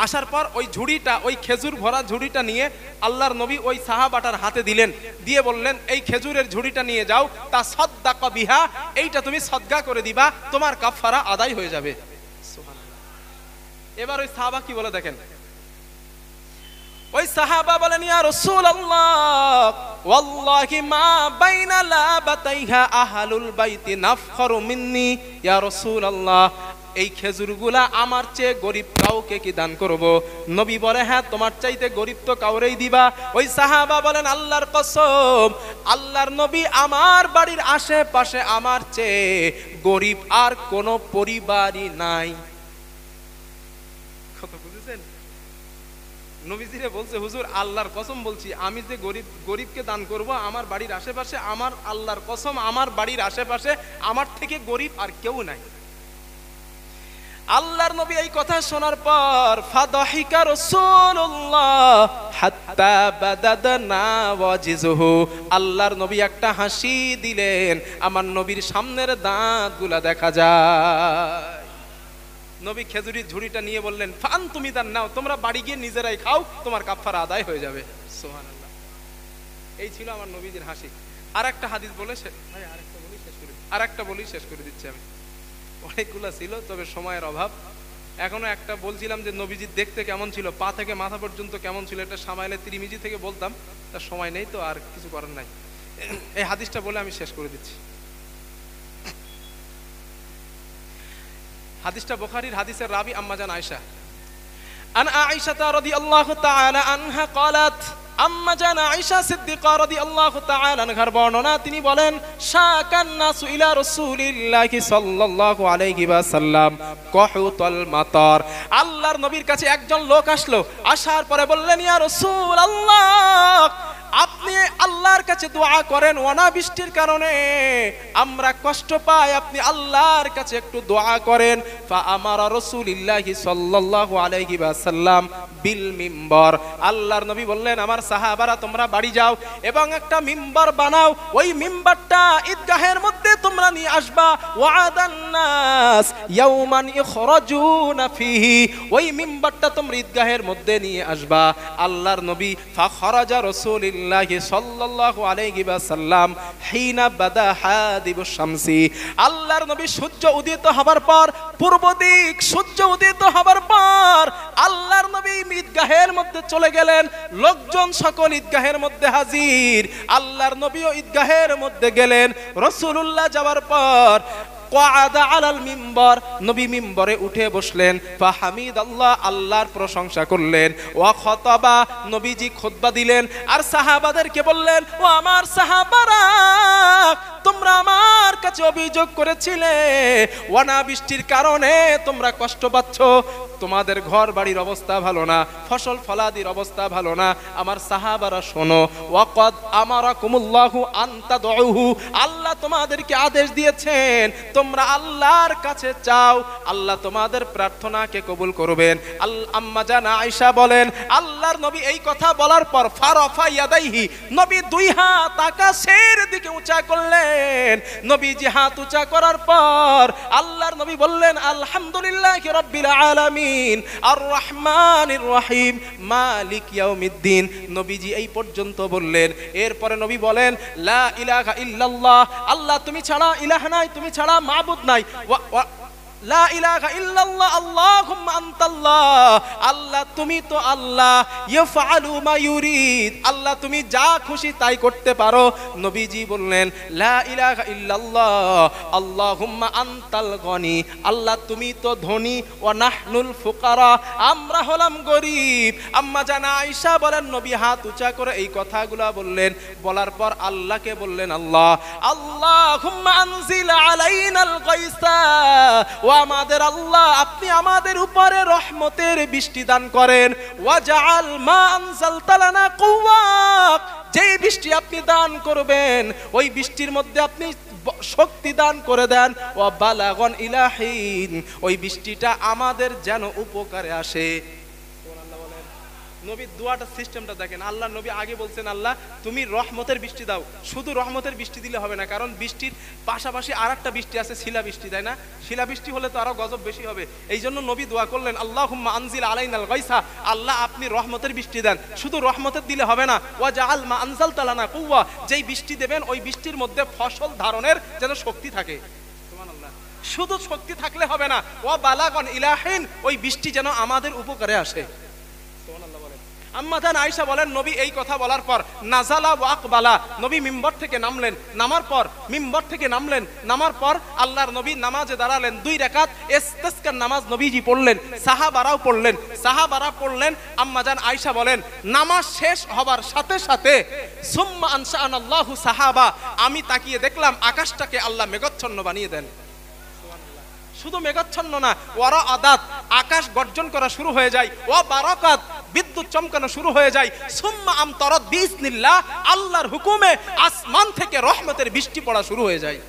আসার পর ওই ঝুড়িটা, ওই খেজুর ভরা ঝুড়িটা নিয়ে আল্লাহর নবী ওই সাহাবাটার হাতে দিলেন, দিয়ে বললেন এই খেজুরের ঝুড়িটা নিয়ে যাও, তা সাদদাকা বিহা, এইটা তুমি সদকা করে দিবা, তোমার কাফারা আদায় হয়ে যাবে। সুবহানাল্লাহ। এবার ওই সাহাবা কি বলে দেখেন, ওই সাহাবা বলেন ইয়া রাসূলুল্লাহ ওয়াল্লাহি মা বাইনা লাবাতাইহা আহলুল বাইতি নাফখারু মিন্নি, ইয়া রাসূলুল্লাহ এই খেজুরগুলা আমার চেয়ে গরিব কাউকে কি দান করব? নবী বলে হ্যাঁ তোমার চাইতে গরিব তো কাউরেই দিবা। ওই সাহাবা বলেন আল্লাহর কসম আল্লাহর নবী আমার বাড়ির আশেপাশে আমার চেয়ে গরিব আর কোনো পরিবারই নাই। কত বুঝেছেন? নবীজিরে বলছে হুজুর আল্লাহর কসম বলছি আমি যে গরিবকে দান করব আমার বাড়ির আশেপাশে, আমার আল্লাহর কসম আমার বাড়ির আশেপাশে আমার থেকে গরিব আর কেউ নাই। আল্লাহর নবী এই কথা শোনার পর ফাদাহিকা রাসূলুল্লাহ হাত্তা বাদাদনা ওয়াজিজহু, আল্লাহর নবী একটা হাসি দিলেন, আমার নবীর সামনের দাঁতগুলা দেখা যায়। নবী খেজুরির ঝুড়িটা নিয়ে বললেন ফান তুমি দান নাও, তোমরা বাড়ি গিয়ে নিজেরাই খাও, তোমার কাফারা আদায় হয়ে যাবে। সুবহানাল্লাহ। এই ছিল আমার নবীজির হাসি। আরেকটা হাদিস বলে ভাই আরেকটা বলি শেষ করে দিচ্ছি আমি, অনেকগুলো ছিল তবে সময়ের অভাব। এখনো একটা বলছিলাম যে নবীজি দেখতে কেমন ছিল, পা থেকে মাথা পর্যন্ত কেমন ছিল, এটা সামাইলে তিরমিজি থেকে বলতাম, তার সময় নেই তো আর কিছু করার নাই। এই হাদিসটা বলে আমি শেষ করে দিচ্ছি। হাদিসটা বুখারীর হাদিসের রাবি আম্মা জান আয়েশা। আন আয়েশা রাদিয়াল্লাহু তাআলা আনহা ক্বালাত, আম্মা জান আয়েশা সিদ্দিকা রাদিয়াল্লাহু তাআলা আনহার বর্ণনা, তিনি বলেন শাকান নাসু ইলা রাসূলিল্লাহি সাল্লাল্লাহু আলাইহি ওয়াসাল্লাম কহুতাল মাতার। আল্লাহর নবীর কাছে একজন লোক আসলো, আসার পরে বললেন ইয়া রাসূলুল্লাহ, আপনি আল্লাহর কাছে দোয়া করেন, অনাবৃষ্টির কারণে আমরা কষ্ট পাই, আপনি আল্লাহর কাছে একটু দোয়া করেন। ফা আমারা রাসূলুল্লাহি সাল্লাল্লাহু আলাইহি ওয়াসাল্লাম বিল মিম্বার। আল্লাহর নবী বললেন আমার সাহাবারা তোমরা বাড়ি যাও এবং একটা মিম্বার বানাও, ওই মিম্বারটা ঈদগাহের মধ্যে তোমরা নিয়ে আসবা। ওয়াদান নাস ইয়াওমান ইখরাজুনা ফিহি, ওই মিম্বারটা তোমরা ঈদগাহের মধ্যে নিয়ে আসবা। আল্লাহর নবী ফা খরাজা রাসূলুল্লাহি সাল্লাল্লাহু আলাইহি ওয়াসাল্লাম হিনা বাদা হাদিবুশ শামসি। আল্লাহর নবী সূর্য উদিত হবার পর, পূর্ব দিক সূর্য উদিত হবার পর আল্লাহর নবী ঈদগাহের মধ্যে চলে গেলেন। লোকজন সকল ঈদগাহের মধ্যে হাজির, আল্লাহর নবীও ঈদগাহের মধ্যে গেলেন। রাসূলুল্লাহ যাওয়ার পর ক্বাদা আলাল মিম্বার, নবী মিম্বরে উঠে বসলেন। ফাহামিদাল্লাহ, আল্লাহর প্রশংসা করলেন। ওয়া খাতাবা, নবীজি খুতবা দিলেন। আর সাহাবাদেরকে বললেন ও আমার সাহাবারা, তোমরা আমার কাছে অভিযোগ করেছিলে অনাবৃষ্টির কারণে তোমরা কষ্ট পাচ্ছ, তোমাদের ঘর বাড়ির অবস্থা ভালো না, ফসল ফলাদির অবস্থা ভালো না। আমার সাহাবারা শোনো, ওয়াকাদ আমারাকুমুল্লাহু আন তাদউহু, আল্লাহ তোমাদেরকে আদেশ দিয়েছেন তোমরা আল্লাহর কাছে চাও, আল্লাহ তোমাদের প্রার্থনাকে কবুল করবেন। আম্মা জান আয়েশা বলেন আল্লাহর নবী এই কথা বলার পর ফারাফা ইয়াদাইহি, নবী দুই হাত আকাশের দিকে উঁচা করলেন। নবীজি হাত উঁচা করার পর আল্লাহর নবী বললেন আলহামদুলিল্লাহি রাব্বিল আলামিন আর রহমানির রহিম মালিক ইয়াউমিদ্দিন। নবীজি এই পর্যন্ত বললেন। এরপরে নবী বলেন লা ইলাহা ইল্লাল্লাহ, আল্লাহ তুমি ছাড়া ইলাহ নাই, তুমি ছাড়া মাবুদ নাই। লা ইলাহা ইল্লাল্লাহ আল্লাহুম্মা আনতাল্লাহ, আল্লাহ তুমি তো আল্লাহ। ইয়াফআলু মা ইউরিদ, আল্লাহ তুমি যা খুশি তাই করতে পারো। নবীজি বললেন লা ইলাহা ইল্লাল্লাহ আল্লাহুম্মা আনতাল গনি, আল্লাহ তুমি তো ধনী। ওয়া নাহনুল ফুকারা, আমরা হলাম গরীব। আম্মা জান আয়েশা বলেন নবী হাত উঁচা করে এই কথাগুলো বললেন। বলার পর আল্লাহকে বললেন আল্লাহ আল্লাহুম্মা আনজিল আলাইনাল গায়সা, আমাদের আল্লাহ আপনি আমাদের উপরে রহমতের বৃষ্টি দান করেন। ওয়াজআল মা আনজালতা লানা কুওয়া, যেই বৃষ্টি আপনি দান করবেন ওই বৃষ্টির মধ্যে আপনি শক্তি দান করে দেন। ওয়া বালাগন ইলাহিন, ওই বৃষ্টিটা আমাদের যেন উপকারে আসে। নবীর দোয়াটা সিস্টেমটা দেখেন। আল্লাহ নবী আগে বলছেন আল্লাহ তুমি রহমতের বৃষ্টি দাও। শুধু রহমতের বৃষ্টি দিলে হবে না, কারণ বৃষ্টির পাশাপাশি আরেকটা বৃষ্টি আছে শিলা বৃষ্টি, তাই না? শিলা বৃষ্টি হলে তো আরো গজব বেশি হবে। এই জন্য নবী দোয়া করলেন আল্লাহুম্মা আনজিল আলাইনাল গায়সা, আল্লাহ আপনি রহমতের বৃষ্টি দেন। শুধু রহমতের দিলে হবে না, ওয়াজআল মা আনজালতা লানা কুওয়া, যেই বৃষ্টি দেবেন ওই বৃষ্টির মধ্যে ফসল ধারণের যেন শক্তি থাকে। সুবহানাল্লাহ, শুধু শক্তি থাকলে হবে না, ওয়া বালাগন ইলাহিন, ওই বৃষ্টি যেন আমাদের উপকারে আসে। আম্মা জান আয়েশা বলেন নবী এই কথা বলার পর নাজালা ওয়া আকবালা, নবী মিম্বর থেকে নামলেন। নামার পর মিম্বর থেকে নামলেন, নামার পর আল্লাহর নবী নামাজে দাঁড়ালেন। 2 রাকাত ইস্তিসকার নামাজ নবীজি পড়লেন, সাহাবারাও পড়লেন। সাহাবারা পড়লেন, আম্মা জান আয়েশা বলেন নামাজ শেষ হবার সাথে সাথে সুম্মা আনশাআনাল্লাহু সাহাবা, আমি তাকিয়ে দেখলাম আকাশটাকে আল্লাহ মেঘাচ্ছন্ন বানিয়ে দেন। শুধু মেঘাচ্ছন্ন না, ওয়ারা আদাত, আকাশ গর্জন করা শুরু হয়ে যায়। ওয়া বারাকাত, বিদ্যুৎ চমকানো শুরু হয়ে যায়। সুম্মা আমতারাত বিইজনিল্লাহ, আল্লাহর হুকুমে আসমান থেকে রহমতের বৃষ্টি পড়া শুরু হয়ে যায়।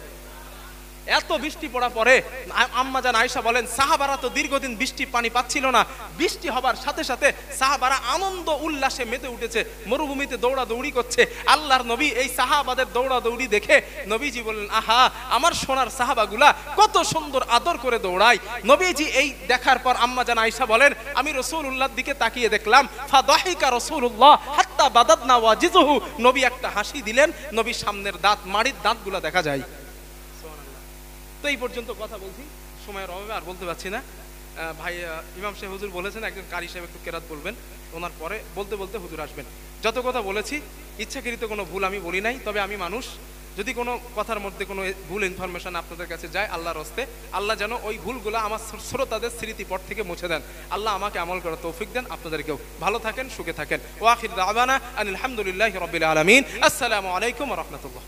এত বৃষ্টি পড়া পরে আম্মা জান আয়েশা বলেন সাহাবারা তো দীর্ঘদিন বৃষ্টি পানি পাচ্ছিল না। বৃষ্টি হবার সাথে সাথে সাহাবারা আনন্দ উল্লাসে মেতে উঠেছে, মরুভূমিতে দৌড়াদৌড়ি করছে। আল্লাহর নবী এই সাহাবাদের দৌড়াদৌড়ি দেখে নবীজি বললেন আহা আমার সোনার সাহাবাগুলা কত সুন্দর আদর করে দৌড়ায়। নবীজি এই দেখার পর আম্মা জান আয়েশা বলেন আমি রাসূলুল্লাহর দিকে তাকিয়ে দেখলাম ফাদাহিকা রাসূলুল্লাহ হাত্তা বাদাদনা ওয়াজিজুহু, নবী একটা হাসি দিলেন, নবীর সামনের দাঁত মাড়ির দাঁতগুলো দেখা যায়। তো এই পর্যন্ত কথা বলছি, সময়ের অভাবে আর বলতে পারছি না। ভাই ইমাম সাহেব হুজুর বলেছেন একজন কারি সাহেব একটু কেরাত বলবেন, ওনার পরে বলতে বলতে হুজুর আসবেন। যত কথা বলেছি ইচ্ছাকৃত কোনো ভুল আমি বলি নাই, তবে আমি মানুষ, যদি কোনো কথার মধ্যে কোনো ভুল ইনফরমেশন আপনাদের কাছে যায় আল্লাহর হস্তে, আল্লাহ যেন ওই ভুলগুলো আমার শ্রোতাদের স্মৃতিপট থেকে মুছে দেন। আল্লাহ আমাকে আমল করার তৌফিক দেন, আপনাদেরকেও। ভালো থাকেন, সুখে থাকেন। ওয়া আখির দাওয়ানা আনিল হামদুলিল্লাহি রাব্বিল আলামিন। আসসালামু আলাইকুম ওয়া রাহমাতুল্লাহ।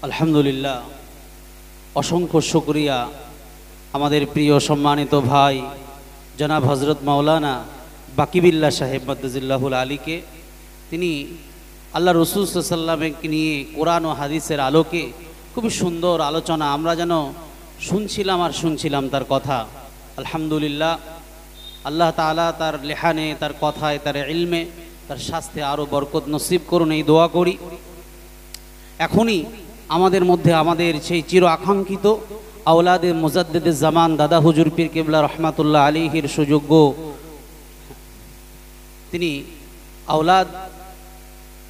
আলহামদুলিল্লাহ, অসংখ্য শুকরিয়া আমাদের প্রিয় সম্মানিত ভাই জনাব হজরত মাওলানা বাকিবিল্লাহ সাহেব মাদ্দাজিল্লাহুল আলীকে। তিনি আল্লাহ রসুল সাল্লামকে নিয়ে কোরআন ও হাদিসের আলোকে খুবই সুন্দর আলোচনা আমরা যেন শুনছিলাম আর শুনছিলাম তার কথা। আলহামদুলিল্লাহ, আল্লাহ তাআলা তার লেখানে, তার কথায়, তার ইলমে, তার স্বাস্থ্যে আরও বরকত নসিব করুন, এই দোয়া করি। এখনই আমাদের মধ্যে আমাদের সেই চির আকাঙ্ক্ষিত আওলাদে মুজাদ্দিদে জামান দাদা হুজুর পীর কেবলা রহমাতুল্লাহ আলাইহির সুযোগ্য তিনি আওলাদ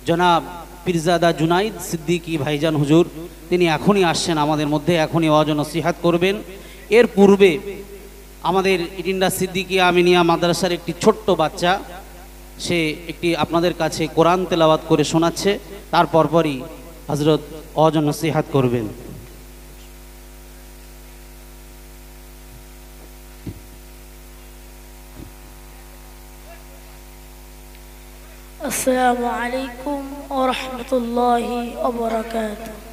জনাব পীরজাদা জুনাইদ সিদ্দিকী ভাইজান হুজুর, তিনি এখনই আসছেন আমাদের মধ্যে, এখনই ওয়াজ নসিহাত করবেন। এর পূর্বে আমাদের ইটিন্ডা সিদ্দিকী আমিনিয়া মাদ্রাসার একটি ছোট্ট বাচ্চা, সে একটি আপনাদের কাছে কোরআন তেলাওয়াত করে শোনাচ্ছে, তার পরপরই হযরত ওয়াজ নসিহাত করবেন। আসসালামু আলাইকুম ওয়া রাহমাতুল্লাহি ওয়া বারাকাতুহু।